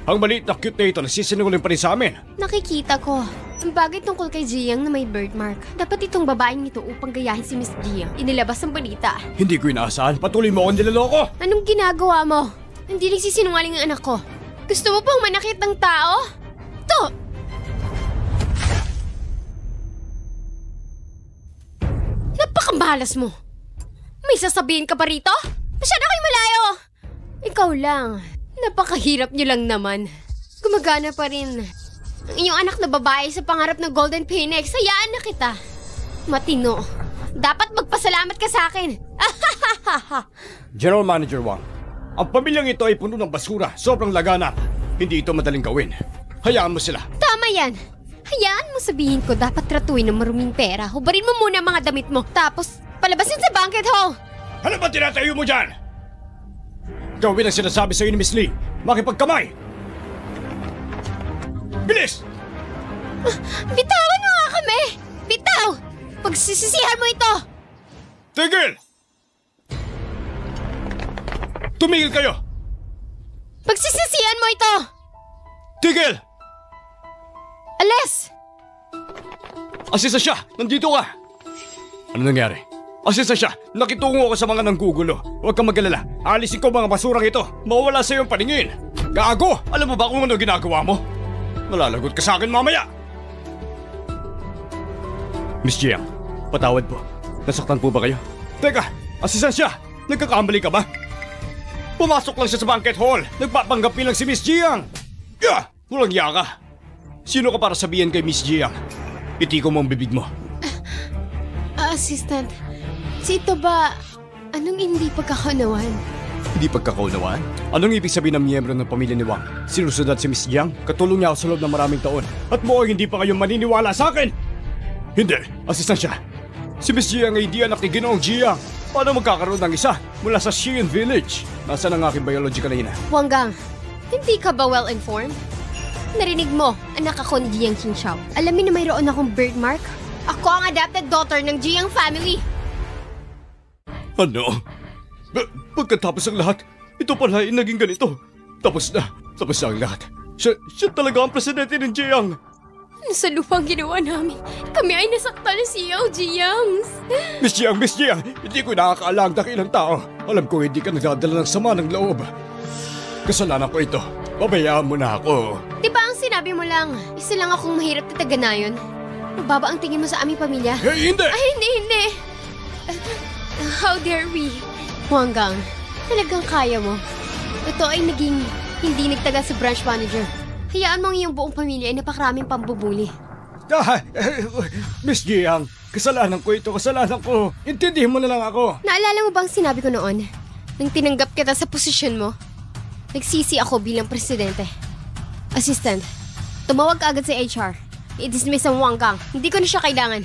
ang maliit na cute na ito nasisinungaling pa rin sa amin. Nakikita ko. Ang bagay tungkol kay Jiang na may birthmark. Dapat itong babaeng ito upang gayahin si Miss Jiang. Inilabas ang balita. Hindi ko inaasahan. Patuloy mo akong niloloko. Anong ginagawa mo? Hindi nagsisinungaling ang anak ko. Gusto mo pang manakit ng tao? To! Napakamalas mo. May sasabihin ka pa rito? Masyado kayo malayo! Ikaw lang. Napakahirap niyo lang naman. Gumagana pa rin. Ang inyong anak na babae sa pangarap ng Golden Phoenix, hayaan na kita. Matino. Dapat magpasalamat ka sa akin. General Manager Wang, ang pamilyang ito ay puno ng basura. Sobrang laganap. Hindi ito madaling gawin. Hayaan mo sila. Tama yan. Hayaan mo sabihin ko dapat tratuin ng maruming pera. Hubarin mo muna ang mga damit mo. Tapos, palabasin sa banquet hall. Ano ba tinatayo mo dyan? Gawin ang sinasabi sa'yo ni Miss Lee. Makipagkamay! Bilis! Bitawan mo nga kami! Bitaw! Pagsisisihan mo ito! Tigil! Tumigil kayo! Pagsisisihan mo ito! Tigil! Alis! Asisa siya! Nandito ka! Ano nangyari? Asisa siya! Nakitungo ako sa mga nanggugulo. Huwag kang mag-alala. Alisin ko mga basurang ito. Mawawala sa iyong paningin. Gago! Alam mo ba kung ano ginagawa mo? Malalagot ka sa akin mamaya! Miss Jiang, patawad po. Nasaktan po ba kayo? Teka! Asisa siya! Nagkakamali ka ba? Pumasok lang siya sa banquet hall. Nagpapanggap lang si Miss Jiang. Walang yaka. Sino ka para sabihin kay Miss Jiang? Itiko mo ang bibig mo. Assistant, si ito ba, anong hindi pagkakaunawaan? Hindi pagkakaunawaan? Anong ibig sabihin ng miyembro ng pamilya ni Wang? Sinusunod si Miss Jiang? Katulong niya ako sa loob ng maraming taon. At mukhang hindi pa kayo maniniwala sa akin! Hindi, assistant siya. Si Miss Jiang ay di anak ni Ginoong Jiang. Paano magkakaroon ng isa mula sa Xian Village? Nasaan ang aking biology kanina? Wanggang, hindi ka ba well-informed? Narinig mo, anak ako ni Jiang Qingxiao. Alamin na mayroon akong birthmark? Ako ang adopted daughter ng Jiang family. Ano? Pagkatapos ng lahat, ito pala ay naging ganito. Tapos na ang lahat. Siya talaga ang presidente ng Jiang. Sa lupang ginawa namin, kami ay nasaktan ni Xiao Jiang. Miss Jiang, hindi ko nakakaala ang dakilang tao. Alam ko hindi ka nagdadala ng sama ng loob. Kasalanan ko ito. Pabayaan mo na ako. Di ba ang sinabi mo lang, isa lang akong mahirap na taga-nayon? Mababa ang tingin mo sa aming pamilya? Hindi! Ay, hindi! How dare we? Wanggang, talagang kaya mo. Ito ay naging hindi nagtaga sa branch manager. Hayaan mo ang iyong buong pamilya ay napakaraming pambubuli. Miss Jiang, kasalanan ko ito, kasalanan ko. Intindihin mo na lang ako. Naalala mo bang sinabi ko noon? Nang tinanggap kita sa posisyon mo, nagsisi ako bilang presidente. Assistant, tumawag ka agad sa HR. I-dismiss ang Wanggang. Hindi ko na siya kailangan.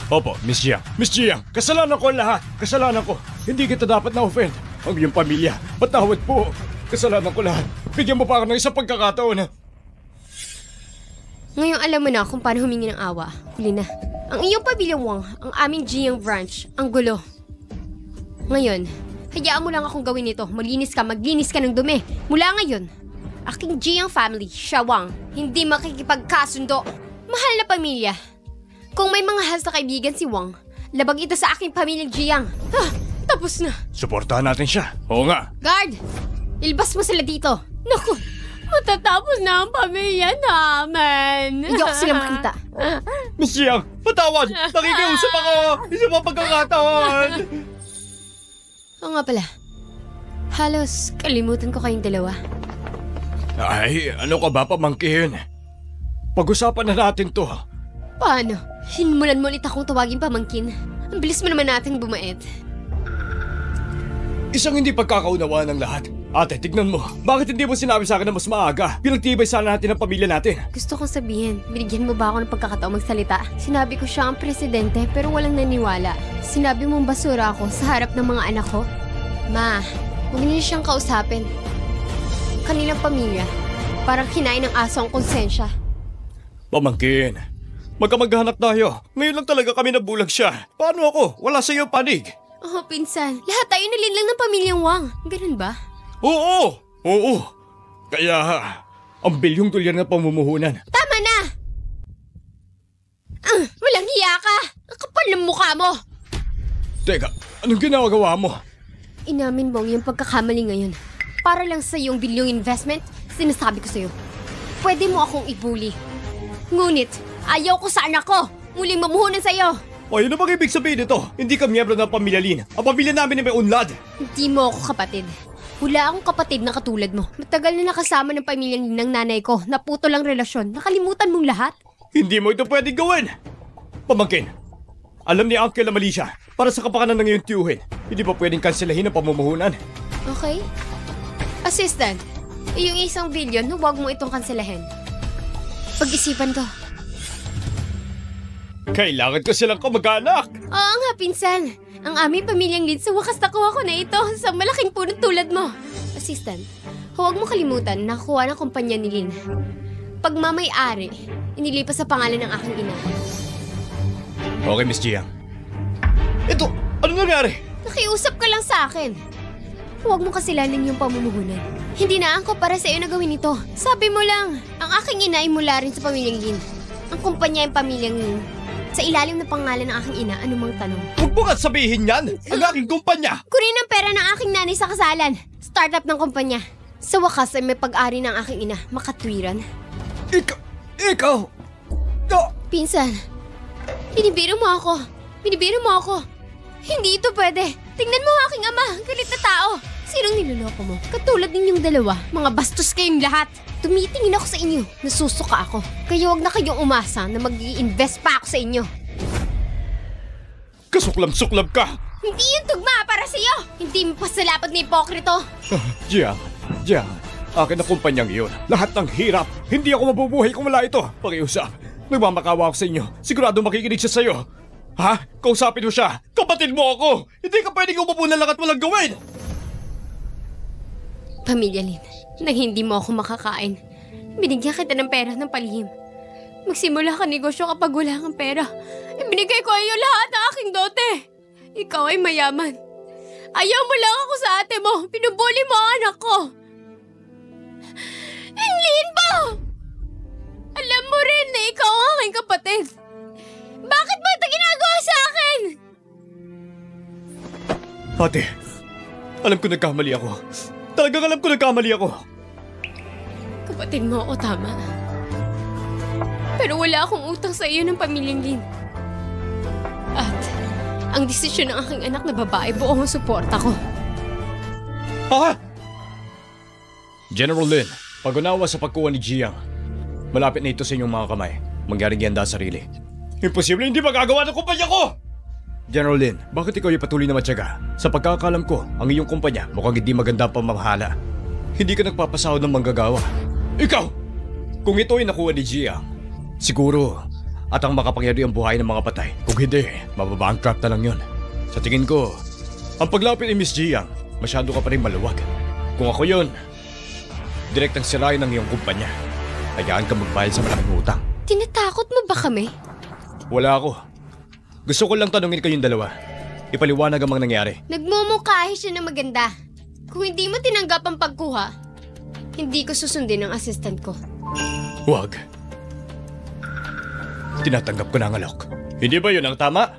Opo, Miss Jiang. Miss Jiang, kasalanan ko ang lahat. Kasalanan ko. Hindi kita dapat na-offend. Ang iyong pamilya. Patawad po. Kasalanan ko lahat. Bigyan mo pa ako ng isang pagkakataon. Ngayon alam mo na kung paano humingi ng awa. Huli na. Ang iyong pamilyang Wang, ang aming Jiang branch, ang gulo. Ngayon, hayaan mo lang akong gawin ito. Maglinis ka, maglinis ka ng dumi. Mula ngayon, aking Jiang family, siya Wang, hindi makikipagkasundo. Mahal na pamilya. Kung may mga hals na kaibigan si Wang, labag ito sa aking pamilyang Jiang. Tapos na. Suportahan natin siya. Oo nga. Guard! Ilbas mo sila dito. Naku, matatapos na ang pamilya namin. Ayoko sila makita. Miss Jiang, patawad! Nakikiusap ako! Isa pa pagkakataon! Oo nga pala. Halos kalimutan ko kayong dalawa. Ay, ano ka ba pamangkin? Pag-usapan na natin to. Paano? Hinimulan mo ulit akong tawagin pamangkin. Ang bilis mo naman nating bumait. Isang hindi pagkakaunawaan ng lahat. Ate, tignan mo. Bakit hindi mo sinabi sa akin na mas maaga? Pinagtibay sana natin ang pamilya natin. Gusto kong sabihin, binigyan mo ba ako ng pagkakataong magsalita? Sinabi ko siya ang presidente pero walang naniwala. Sinabi mong basura ako sa harap ng mga anak ko? Ma, huwag niyo siyang kausapin. Kanilang pamilya, parang kinain ng aso ang konsensya. Pamangkin, magkamag-anak tayo. Ngayon lang talaga kami nabulag siya. Paano ako? Wala sa iyo panig. Oh, pinsan, lahat tayo nalinlang ng pamilyang Wang. Ganun ba? Oo! Kaya, ang bilyong dolyar na pamumuhunan. Tama na! Walang hiya ka! Ang kapal ng mukha mo! Teka, anong ginagawa mo? Inamin mo ang iyong pagkakamali ngayon. Para lang sa iyong bilyong investment, sinasabi ko sa'yo. Pwede mo akong ibuli. Ngunit, ayaw ko sa anak ko! Muling mamuhunan sa'yo! O, yun ang ibig sabihin nito. Hindi ka miyembro ng pamilya Lin. Ang pamilya namin ay may unlad. Hindi mo ako kapatid. Wala akong kapatid na katulad mo. Matagal na nakasama ng pamilyang Lin ng nanay ko. Naputo lang relasyon. Nakalimutan mong lahat. Hindi mo ito pwedeng gawin. Pamangkin, alam ni Uncle na mali siya. Para sa kapakanan ng iyong tiyuhin, hindi pa pwedeng kanselahin ang pamumuhunan. Okay? Assistant, yung isang bilyon, huwag mo itong kanselahin. Pag-isipan ko. Kailangan ko silang kamag-anak. Oo nga, pinsan. Ang aming pamilyang Lin, sa wakas nakuha ko na ito sa malaking punong tulad mo. Assistant, huwag mo kalimutan na nakuha ng kumpanya ni Lin. Pagmamay-ari, inilipas sa pangalan ng aking ina. Okay, Miss Jiang. Ito, ano nangyari? Nakiusap ka lang sa akin. Huwag mo kasilanin yung pamumuhunan. Hindi na angko para sa iyo na gawin ito. Sabi mo lang, ang aking ina ay mula rin sa pamilyang Lin. Ang kumpanya ay pamilyang Lin. Sa ilalim na pangalan ng aking ina, anumang tanong. Huwag mo ka't sabihin yan! Ang aking kumpanya! Kunin ang pera ng aking nanay sa kasalan. Startup ng kumpanya. Sa wakas ay may pag-ari ng aking ina, makatwiran. Ikaw! No! Pinsan, binibiro mo ako. Binibiro mo ako. Hindi ito pwede. Tingnan mo ang aking ama, galit na tao. Sinong niloloko mo? Katulad ninyong dalawa, mga bastos kayong lahat. Tumitingin ako sa inyo, nasusuka ako. Kaya wag na kayong umasa na mag-i-invest pa ako sa inyo. Kasuklam-suklab ka! Hindi yung tugma para sa'yo! Hindi mo pasalapat na ipokrito! Jiang, akin na kumpanyang iyon. Lahat ng hirap. Hindi ako mabubuhay kung wala ito. Pakiusap, nagmamakawa ako sa inyo. Sigurado makikinig siya sa'yo. Ha? Kausapin mo siya. Kapatid mo ako. Hindi ka pwedeng umupo na lang at walang gawin. Pamilya Lin, nang hindi mo ako makakain, binigyan kita ng pera ng palihim. Magsimula ka negosyo kapag wala kang pera. Ibinigay ko iyo lahat ng aking dote. Ikaw ay mayaman. Ayaw mo lang ako sa ate mo. Pinubuli mo ang anak ko. Lin po! Alam mo rin na ikaw ang aking kapatid. Bakit mo ito ginagawa sa akin? Ate, alam ko nagkamali ako. Talagang alam ko nagkamali ako. Kapatid mo ako, tama. Pero wala akong utang sa iyo ng pamilyang Lin. At ang desisyon ng aking anak na babae, buong suporta ko. Ha? General Lin, pag-unawa sa pagkuha ni Jiang. Malapit na ito sa inyong mga kamay. Mangyaring ganda sarili. Imposible hindi magagawa ng kumpanya ko! General Lin, bakit ikaw ay patuloy na matyaga? Sa pagkakalam ko, ang iyong kumpanya mukhang hindi maganda ang pamamahala. Hindi ka nagpapasahod ng manggagawa. Ikaw! Kung ito ay nakuha ni Jiang, siguro at ang makapangyarihan buhay ng mga patay. Kung hindi, mababangkrut na lang yun. Sa tingin ko, ang paglapit ni Miss Jiang, masyado ka pa rin maluwag. Kung ako yun, direktang sirain ang iyong kumpanya. Hayaan ka magbayad sa malaking utang. Tinatakot mo ba kami? Wala ako. Gusto ko lang tanungin kayong dalawa. Ipaliwanag ang mga nangyari. Nagmumukhahe siya na maganda. Kung hindi mo tinanggap ang pagkuha, hindi ko susundin ang assistant ko. Huwag. Tinatanggap ko na ang alok. Hindi ba yun ang tama?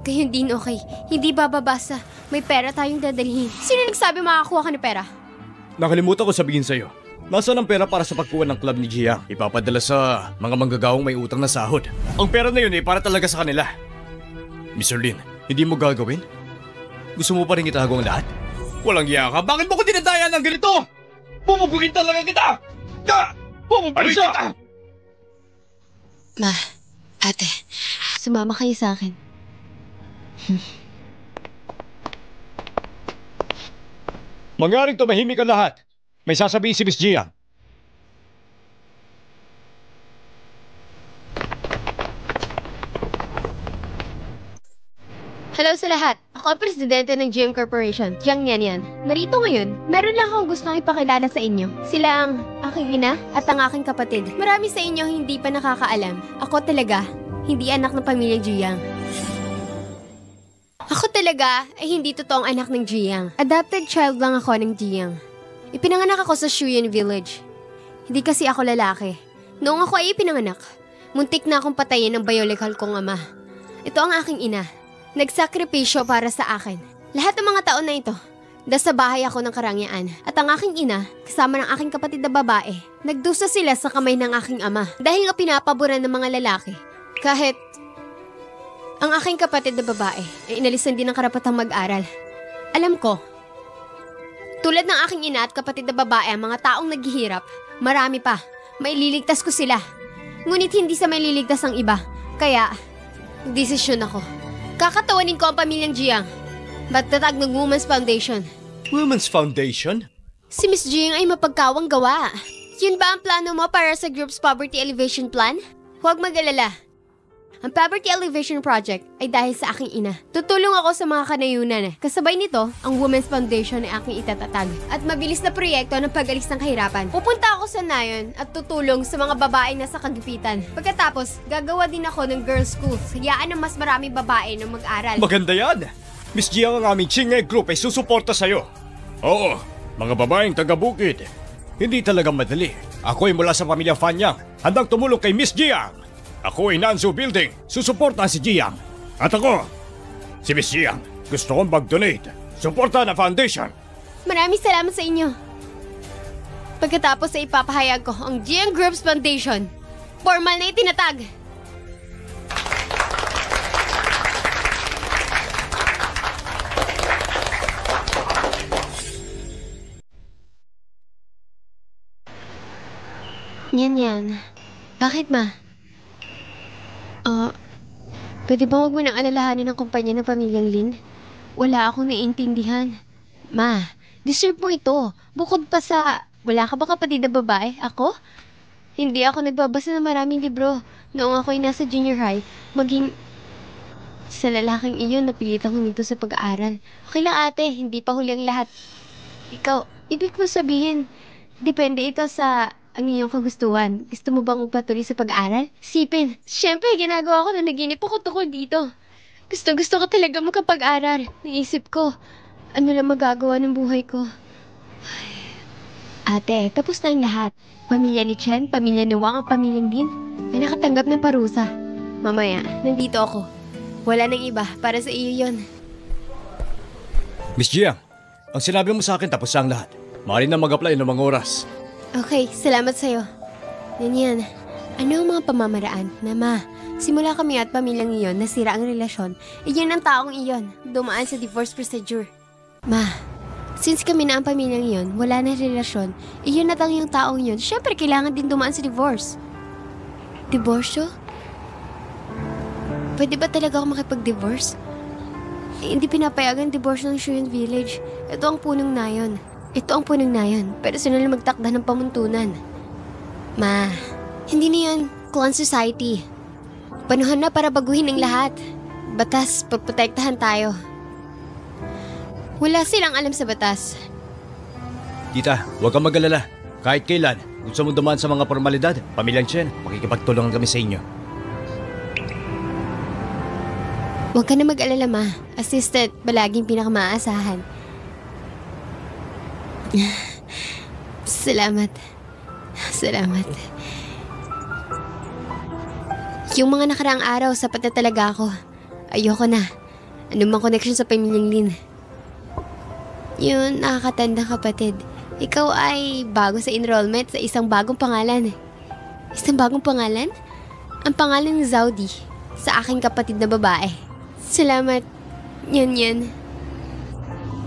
Gayon din okay. Hindi bababasa. May pera tayong dadalhin. Sino nagsabi makakuha ka ng pera? Nakalimutan ko sabihin sa'yo. Nasaan ang pera para sa pagkuha ng club ni Jiang? Ipapadala sa mga manggagawang may utang na sahod. Ang pera na yun ay para talaga sa kanila. Mr. Lin, hindi mo gagawin? Gusto mo pa rin itago ang lahat? Walang iya ka. Bakit mo ko dinadaya ng ganito? Bumubugin talaga kita! Bumubugin kita! Ma, ate, sumama kayo sa akin. Mangyaring tumahimik ang lahat. May sasabihin si Miss Jiang. Hello sa lahat. Ako ang presidente ng GM Corporation, Jiang Yanyan. Narito ngayon, meron lang akong gustong ipakilala sa inyo. Sila ang aking ina at ang aking kapatid. Marami sa inyo hindi pa nakakaalam. Ako talaga, hindi anak ng pamilya Jiang. Ako talaga ay hindi totoong anak ng Jiang. Adopted child lang ako ng Jiang. Ipinanganak ako sa Shuyan Village. Hindi kasi ako lalaki. Noong ako ay ipinanganak, muntik na akong patayin ng biological kong ama. Ito ang aking ina. Nagsakripisyo para sa akin. Lahat ng mga taon na ito, nasa bahay ako ng karangyaan. At ang aking ina, kasama ng aking kapatid na babae, nagdusa sila sa kamay ng aking ama. Dahil nga pinapaboran ng mga lalaki. Kahit ang aking kapatid na babae ay inalisan din ng karapatang mag-aral. Alam ko, tulad ng aking ina at kapatid na babae ang mga taong naghihirap, marami pa. Maililigtas ko sila. Ngunit hindi sa maililigtas ang iba. Kaya, desisyon ako. Kakatawanin ko ang pamilyang Jiang. Magtatag ng Women's Foundation. Women's Foundation? Si Miss Jiang ay mapagkawang gawa. Yun ba ang plano mo para sa group's poverty alleviation plan? Huwag mag-alala. Ang Poverty Alleviation Project ay dahil sa aking ina. Tutulong ako sa mga kanayunan. Kasabay nito, ang Women's Foundation ay aking itatatag. At mabilis na proyekto ng pag-alis ng kahirapan. Pupunta ako sa Nayon at tutulong sa mga babaeng nasa kagipitan. Pagkatapos, gagawa din ako ng girls' school. Hayaan ng mas maraming babae na mag-aral. Maganda yan! Miss Jiang, ang aming Chingay Group ay susuporta sa'yo. Oo, mga babaeng taga-bukid. Hindi talaga madali. Ako ay mula sa pamilya Fanyang. Handang tumulong kay Miss Jiang. Ako ay Nansu Building. Susuporta si Jiang. At ako, si Miss Jiang. Gusto kong mag-donate. Suporta na foundation. Maraming salamat sa inyo. Pagkatapos ay ipapahayag ko ang Jiang Group's Foundation. Formal na itinatag. Yan. Bakit, ma? Pwede ba huwag mo nang alalahanin ang kumpanya ng pamilyang Lin? Wala akong naiintindihan. Ma, deserve mo ito. Bukod pa sa... Wala ka ba kapatid na babae? Ako? Hindi ako nagbabasa ng maraming libro. Noong ako'y nasa junior high, maging... Sa lalaking iyon, napilitan huminto sa pag-aaral. Okay lang ate, hindi pa huli ang lahat. Ikaw, ibig mo sabihin, depende ito sa ang iyong kagustuhan. Gusto mo bang magpatuloy sa pag-aaral? Sipin, syempre, ginagawa ko na naginip ako tungkol dito. Gusto ko talaga makapag-aral. Naisip ko, ano lang magagawa ng buhay ko. Ate, tapos na ang lahat. Pamilya ni Chen, pamilya ni Wang, ang pamilyang Din. May nakatanggap ng parusa. Mamaya, nandito ako. Wala nang iba, para sa iyo yon. Miss Jiang, ang sinabi mo sa akin tapos na ang lahat. Maaari na mag-apply ng mga oras. Okay, salamat sa'yo. Yan. Ano ang mga pamamaraan na simula kami at pamilyang iyon nasira ang relasyon, iyon ang taong iyon, dumaan sa divorce procedure. Since kami na ang pamilyang iyon, wala na relasyon, iyon at ang iyong taong iyon, syempre kailangan din dumaan sa divorce. Diborsyo? Pwede ba talaga ako makipag-divorce? Hindi pinapayagan divorce ng Shuyan Village. Ito ang punong nayon. Personal na magtakda ng pamuntunan. Hindi na yan clan society. Panahon na para baguhin ang lahat. Batas, pagprotektahan tayo. Wala silang alam sa batas. Tita, huwag kang mag-alala. Kahit kailan, gusto mo dumaan sa mga formalidad, pamilyang Chen, makikipagtulungan kami sa inyo. Huwag ka na mag-alala, ma. Assistant, palaging pinakamaasahan. Salamat. Yung mga nakaraang araw, sapat na talaga ako. Ayoko na. Ano mang connection sa pamilyang Lin. Yun, nakakatanda kapatid. Ikaw ay bago sa enrollment sa isang bagong pangalan. Isang bagong pangalan? Ang pangalan ni Zaudi, sa aking kapatid na babae. Salamat. Yan.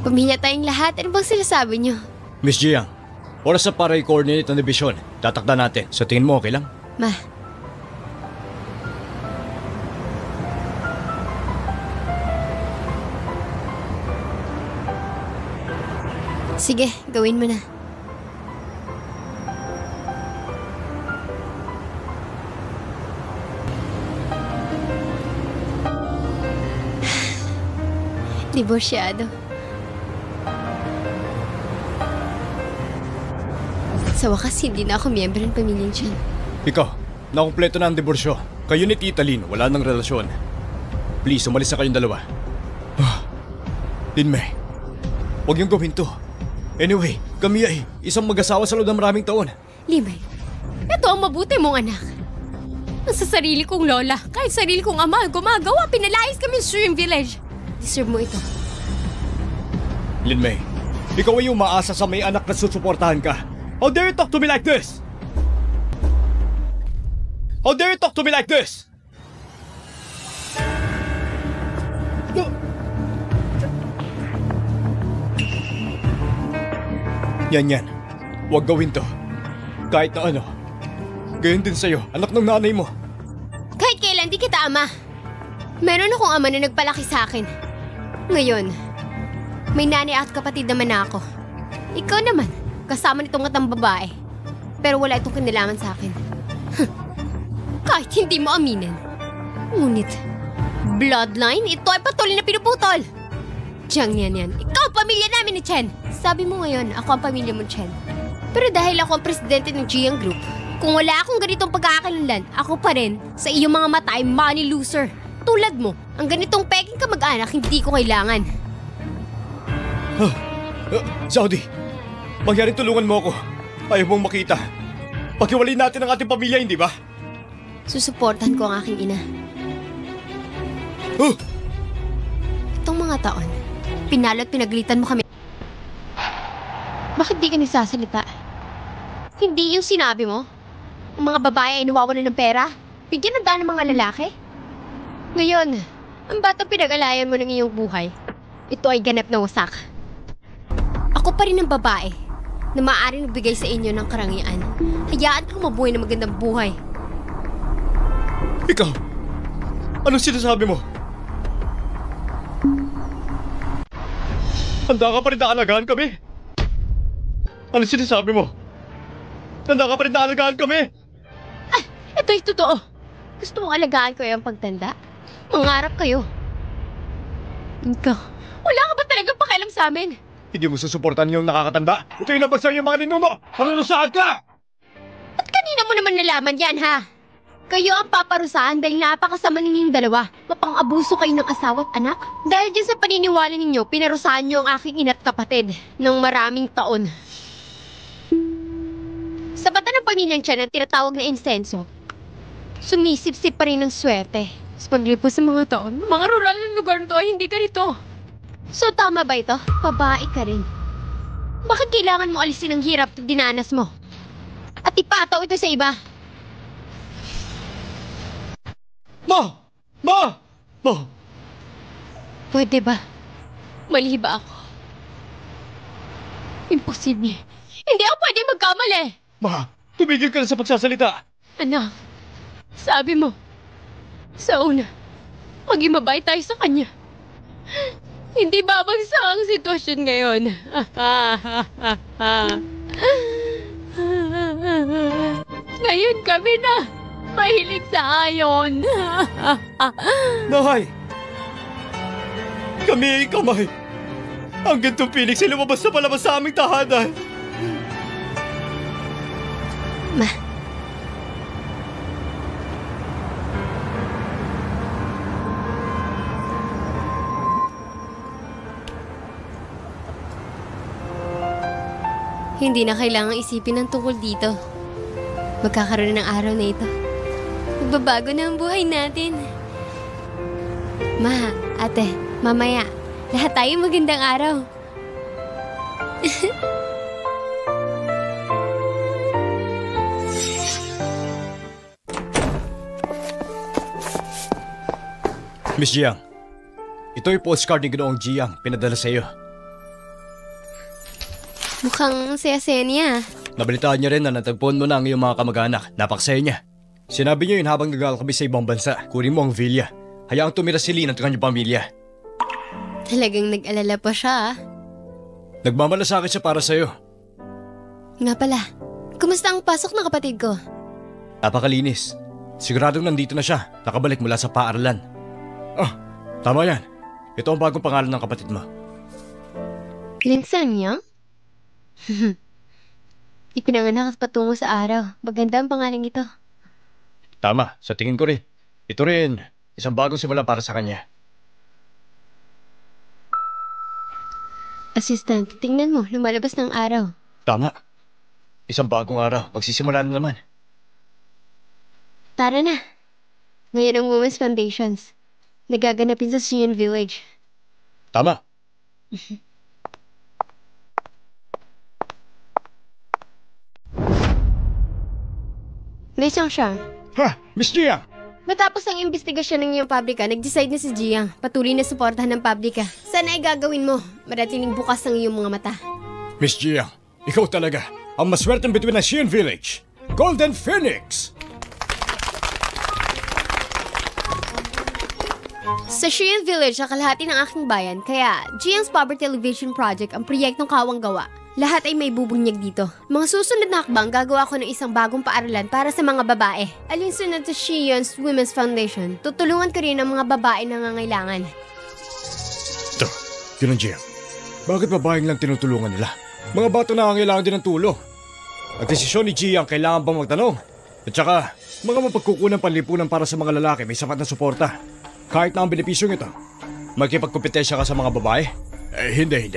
Pamilya tayong lahat. Ano bang sinasabi niyo? Miss Jiang, oras na para i-coordinate ang division. Tatakda natin. Sa tingin mo, okay lang? Ma. Sige, gawin mo na. Divorsyado. Sa wakas, hindi na ako miyembro ng pamilyang Chen. Ikaw, nakumpleto na ang diborsyo. Kayo ni Tita Lin, wala nang relasyon. Please, umalis na kayong dalawa. Lin Mei, huwag niyong gawin to. Anyway, kami ay isang mag-asawa sa loob ng maraming taon. Limay, ito ang mabuti mong anak. Sa sarili kong lola, kahit sarili kong ama, gumagawa, pinalayas kami sa Shuyan Village. Deserve mo ito. Lin Mei, ikaw ay umaasa sa may anak na susuportahan ka. How dare you talk to me like this? How dare you talk to me like this? Yan. Huwag gawin to. Kahit na ano. Gayon din sa'yo, anak ng nanay mo. Kahit kailan di kita ama. Meron akong ama na nagpalaki sa akin. Ngayon, may nanay at kapatid naman ako. Ikaw naman, kasama nitong ngatang babae. Pero wala itong kinalaman sa akin. Kahit hindi mo aminin. Ngunit, bloodline, ito ay patuloy na pinuputol. Diyan yan. Ikaw ang pamilya namin ni Chen. Sabi mo ngayon, ako ang pamilya mo, Chen. Pero dahil ako ang presidente ng Jiang Group, kung wala akong ganitong pagkakakilanlan, ako pa rin, sa iyong mga mata ay money loser. Tulad mo, ang ganitong peking kamag-anak hindi ko kailangan. Saudi, mangyaring tulungan mo ako. Ayaw mong makita. Paghiwalay natin ang ating pamilya, hindi ba? Susuportahan ko ang aking ina. Itong mga taon, pinalo at pinaglitan mo kami. Bakit di ka nagsasalita? Hindi yung sinabi mo? Ang mga babae ay nawawalan ng pera? Bigyan ng daan ng mga lalaki? Ngayon, ang batang pinag-alayan mo ng iyong buhay, ito ay ganap na wasak. Ako pa rin ang babae na maaaring magbigay sa inyo ng karangyaan. Hayaan kang mabuhay na magandang buhay. Ikaw, anong sinasabi mo? Handa ka pa rin na alagaan kami? Anong sinasabi mo? Handa ka pa rin na alagaan kami? Ito'y totoo. Gusto mong alagaan ko yung pagtanda? Mangarap kayo. Ikaw, wala ka ba talagang pakialam sa amin? Hindi mo susuportan yung nakakatanda? Ito yung labas yung mga ninuno! Panunusahan ka! At kanina mo naman nalaman yan, ha? Kayo ang paparusahan dahil napakasama ninyong dalawa. Mapang-abuso kayo ng asawa at anak. Dahil dyan sa paniniwala ninyo, pinarusahan niyo ang aking ina't kapatid ng maraming taon. Sa bata ng pamilyang tiyan ang tinatawag na insenso, sumisip-sip pa rin ng swerte. Sa paglipo sa mga taon, mga rural na lugar na to ay hindi ganito. So tama ba ito? Babae ka rin. Bakit kailangan mo alisin ang hirap na dinanas mo? At ipataw ito sa iba? Ma! Ma! Ma! Pwede ba? Mali ba ako? Imposible. Hindi ako pwede magkamali. Ma! Tumigil ka na sa pagsasalita! Anak, sabi mo, sa una, maging mabait tayo sa kanya. Hindi babagsak ang sitwasyon ngayon. Ngayon kami na mahilig sa ayon. Nahay! Kami ay kamay! Ang gantong Phoenix ay lumabas na palabas sa aming tahanan! Ma. Hindi na kailangang isipin ang tungkol dito. Magkakaroon ng araw na ito. Magbabago na ang buhay natin. Ma, ate, mamaya, lahat tayo magandang araw. Miss Jiang, ito yung postcard ni Ginoong Jiang pinadala sa iyo. Mukhang saya-saya niya. Nabalitaan niya rin na natagpuan mo na ang iyong mga kamag-anak. Napaksaya niya. Sinabi niya yun habang nag-aaral kami sa ibang bansa. Kunin mo ang villa. Hayaang tumira si Lynn at kanyang pamilya. Talagang nag-alala pa siya, ah. Nagmamalasakit siya para sa iyo. Nga pala, kumusta ang pasok ng kapatid ko? Napakalinis. Siguradong nandito na siya. Nakabalik mula sa paaralan. Ah, tama yan. Ito ang bagong pangalan ng kapatid mo. Linsan niya? Ipinanganak patungo sa araw. Maganda ang pangalan ito. Tama, sa tingin ko rin. Ito rin, isang bagong simula para sa kanya. Assistant, tingnan mo, lumalabas ng araw. Tama. Isang bagong araw. Magsisimula na naman. Tara na. Ngayon ang Women's Foundations. Nagaganapin sa Xian Village. Tama. Lisang siya. Ha, Miss Jiang! Matapos ang investigasyon ng iyong pabrika, nag-decide na si Jiang. Patuloy na suportahan ng pabrika. Sana ay gagawin mo. Maratiling bukas ang iyong mga mata. Miss Jiang, ikaw talaga ang maswerteng bituin ng Xian Village. Golden Phoenix! Sa Xian Village, ang kalahati ng aking bayan, kaya Jiang's Poverty Elevation Project ang proyektong kawang gawa. Lahat ay may bubunyag dito. Mga susunod na hakbang, gagawa ko ng isang bagong paaralan para sa mga babae. Alinsunod sa Xian's Women's Foundation, tutulungan ko rin ang mga babae na nangangailangan. Ito, yun ang Jiang. Bakit babaeng lang tinutulungan nila? Mga bata na kailangan din ng tulong. Ang desisyon ni Jiang kailangan bang magtanong? At saka, mga mapagkukunang panlipunan para sa mga lalaki may sapat na suporta. Kahit na ang benepisyong ito, magkipagkompetensya ka sa mga babae? Hindi.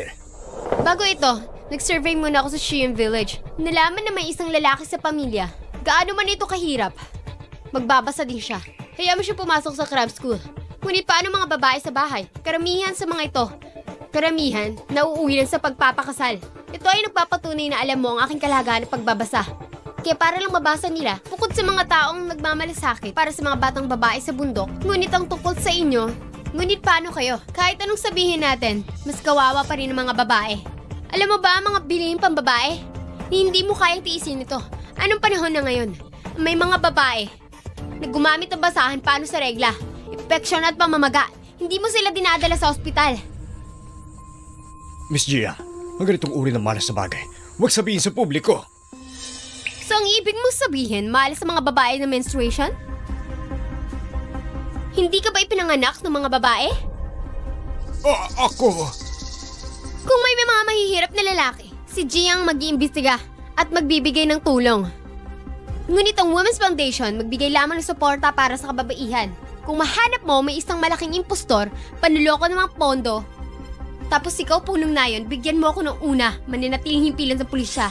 Bago ito, nag-survey muna ako sa Xian Village. Nalaman na may isang lalaki sa pamilya. Gaano man ito kahirap, magbabasa din siya. Hayaan mo siya pumasok sa craft school. Ngunit paano mga babae sa bahay? Karamihan sa mga ito. Karamihan, nauuwi lang sa pagpapakasal. Ito ay nagpapatunay na alam mo ang aking kalagahan ng pagbabasa. Kaya para lang mabasa nila, bukod sa mga taong nagmamalasakit para sa mga batang babae sa bundok, ngunit ang tungkol sa inyo, ngunit paano kayo? Kahit anong sabihin natin, mas kawawa pa rin ang mga babae. Alam mo ba ang mga bilhin pambabae? Hindi mo kayang tiisin ito. Anong panahon na ngayon? May mga babae na gumamit ng basahan paano sa regla, infeksyon at pamamaga. Hindi mo sila dinadala sa ospital. Miss Gia, ang ganitong uri ng malas na bagay, huwag sabihin sa publiko. So ang ibig mo sabihin, malas sa mga babae na menstruation? Hindi ka ba ipinanganak ng mga babae? Ako? Kung may mga mahihirap na lalaki, si Jiang mag-iimbestiga at magbibigay ng tulong. Ngunit ang Women's Foundation magbigay lamang ng suporta para sa kababaihan. Kung mahanap mo may isang malaking impostor, panuloko ng mga pondo, tapos ikaw punong nayon, bigyan mo ako ng una, maninatiling himpilan sa pulisya.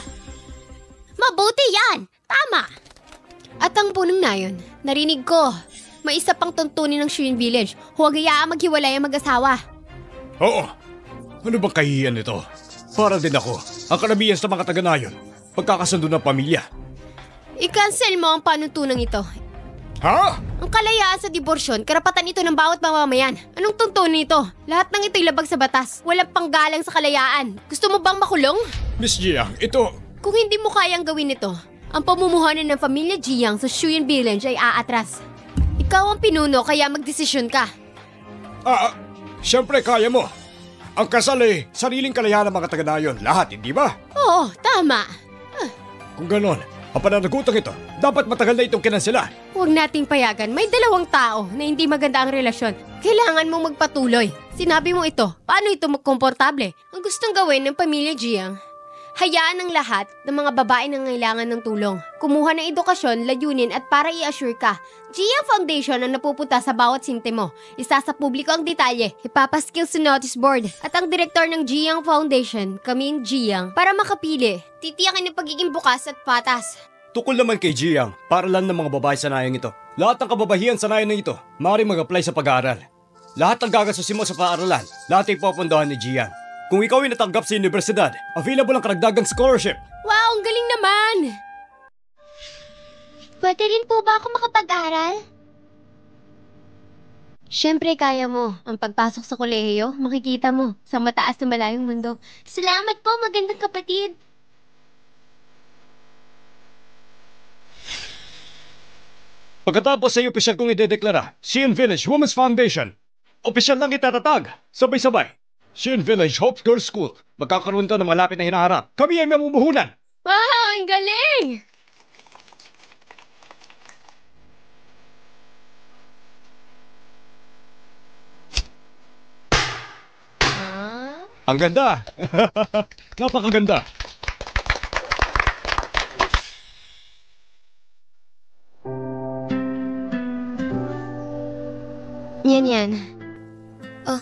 Mabuti yan! Tama! At ang punong nayon, narinig ko, may isa pang tuntunin ng Shuyin Village, huwag hayaang maghiwalay ang mag-asawa. Oo. Ano bang kahihiyan nito? Para din ako, ang karamihan sa mga taga-nayon, pagkakasundo ng pamilya. I-cancel mo ang panuntunang ito. Ha? Ang kalayaan sa diborsyon, karapatan ito ng bawat mamamayan. Anong tuntunin ito? Lahat ng ito'y labag sa batas. Walang panggalang sa kalayaan. Gusto mo bang makulong? Miss Jiang, ito... Kung hindi mo kayang gawin ito, ang pamumuhunan ng pamilya Jiang sa Shuyin Village ay aatras. Ikaw ang pinuno kaya magdesisyon ka. Siyempre kaya mo. Ang kasal ay sariling kalayaan ng mga taga-nayon. Lahat, hindi ba? Oo, tama. Kung ganon, ang pananagutang ito, dapat matagal na itong kinansela. Huwag nating payagan. May dalawang tao na hindi maganda ang relasyon. Kailangan mong magpatuloy. Sinabi mo ito, paano ito magkomportable? Ang gustong gawin ng pamilya Jiang, hayaan ng lahat ng mga babae na ngailangan ng tulong. Kumuha ng edukasyon, layunin at para i-assure ka, Jiang Foundation ang napupunta sa bawat sintimo. Isa sa publiko ang detalye, ipapaskill sa notice board. At ang direktor ng Jiang Foundation, kaming Jiang, para makapili. Titiyakin ang pagiging bukas at patas. Tukol naman kay Jiang, para lang ng mga babae sa nayang ito. Lahat ng kababahian sa nayang ito, maaaring mag-apply sa pag-aaral. Lahat ng gagastusin mo sa paaralan, lahat ay pupundahan ni Jiang. Kung ikaw ay natanggap sa universidad, available ang karagdagang scholarship. Wow, ang galing naman! Pwede rin po ba ako makapag-aral? Siyempre kaya mo. Ang pagpasok sa kolehiyo, makikita mo sa mataas na malayong mundo. Salamat po, magandang kapatid. Pagkatapos ay opisyal kong idedeklara, Shuyin Village Women's Foundation. Opisyal lang itatatag, sabay-sabay. Shuyin Village Hope Girls School. Magkakaroon to ng malapit na hinaharap. Kami ay mamumuhunan. Wow, ang galing! Ang ganda! Napakaganda! Yan. Oh,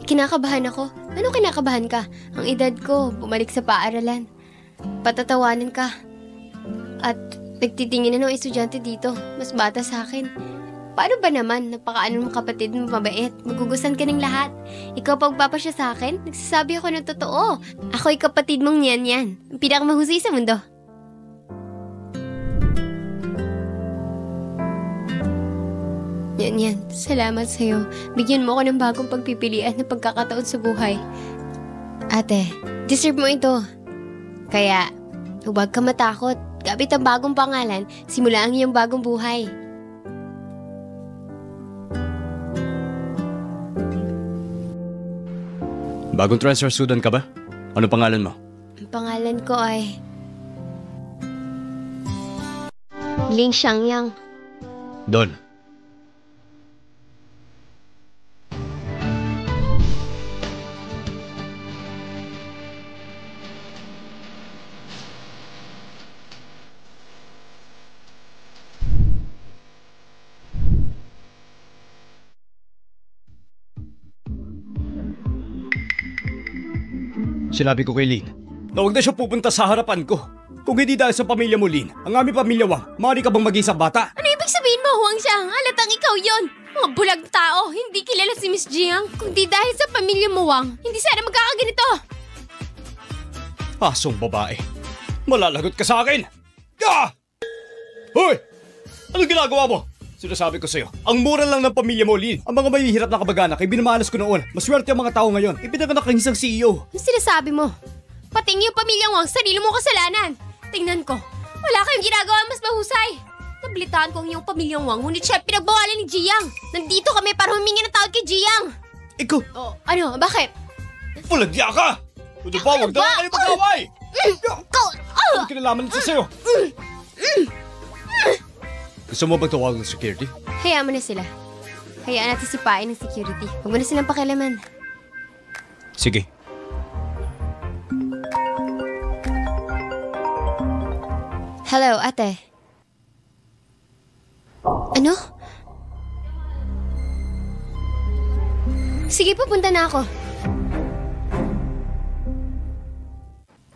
kinakabahan ako. Ano kinakabahan ka? Ang edad ko, bumalik sa paaralan. Patatawanan ka. At nagtitingin na ng estudyante dito. Mas bata sa akin. Paano ba naman? Napakaano mong kapatid mo, mabait. Magugustuhan ka ng lahat. Ikaw pagpapasya sa akin, nagsasabi ako ng totoo. Ako'y kapatid mong yan. Ang pinakamahusay sa mundo. Yan. Salamat sa'yo. Bigyan mo ako ng bagong pagpipilian na pagkakataon sa buhay. Ate, deserve mo ito. Kaya, huwag ka matakot. Kapit ang bagong pangalan, simula ang iyong bagong buhay. Bagong transfer student ka ba? Ano pangalan mo? Ang pangalan ko ay... Ling Xiangyang. Don. Sinabi ko kay Lin na huwag na siya pupunta sa harapan ko. Kung hindi dahil sa pamilya mo, Lin, ang aming pamilya Wang, maaari ka bang maging isang bata? Ano ibig sabihin mo, Huang Xiang? Halatang ikaw yon. Mga bulag tao, hindi kilala si Miss Jiang. Kung di dahil sa pamilya mo, Wang, hindi sana magkakaganito. Asong babae. Malalagot ka sa akin! Ah! Hoy! Anong ginagawa mo? Sinasabi ko sa'yo, ang mura lang ng pamilya mo, Lin. Ang mga mahihirap na kabag-anak ay binamalas ko noon. Maswerte ang mga tao ngayon. Ipinanganak ng isang CEO. Ano sinasabi mo? Pati yung pamilyang Wang, sarili mong kasalanan. Tingnan ko, wala kayong ginagawa mas mahusay. Nablitaan ko ang iyong pamilyang Wang, ngunit siya pinagbawalan ni Jiang. Nandito kami para humingi ng tawad kay Jiang. Ikaw, Oh, ano? Bakit? puladya ka! Ano ba? Huwag na kayo mag-away! Ano kinalaman nito sa'yo? Gusto mo bang tawagin ng security? Hayaan mo na sila. Hayaan natin sipain ng security. Huwag mo na silang pakialaman. Sige. Hello, ate. Ano? Sige, pupunta na ako.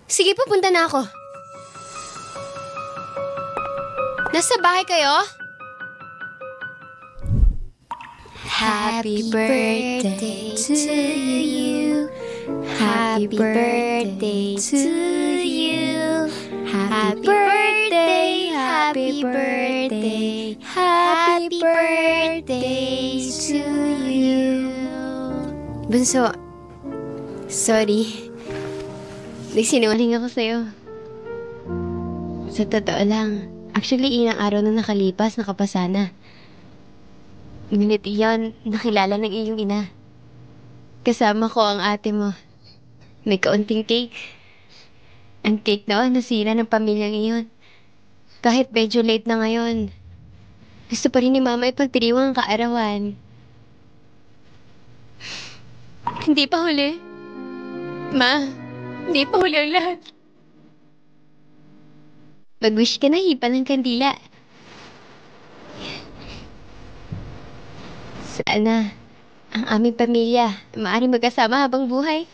Sige, pupunta na ako. Nasa bahay kayo? Happy birthday to you. Happy birthday to you. Happy birthday, happy birthday, happy birthday to you. Bunso, sorry. Nagsinungaling ako sa'yo. Sa totoo lang, actually ilang araw na nakalipas, nakapasa na. Ngunit iyon, nakilala ng iyong ina. Kasama ko ang ate mo. May kaunting cake. Ang cake noon, nasira ng pamilyang iyon. Kahit medyo late na ngayon, gusto pa rin ni Mama ipagdiriwang ang kaarawan. Hindi pa huli. Ma, hindi pa huli ang lahat. Mag-wish ka na, hipan ng kandila. Sana ang aming pamilya maaaring magkasama habang buhay.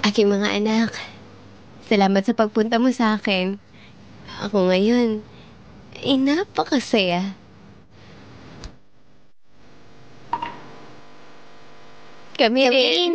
Aking mga anak, salamat sa pagpunta mo sa akin. Ako ngayon, ay napakasaya. Kami rin.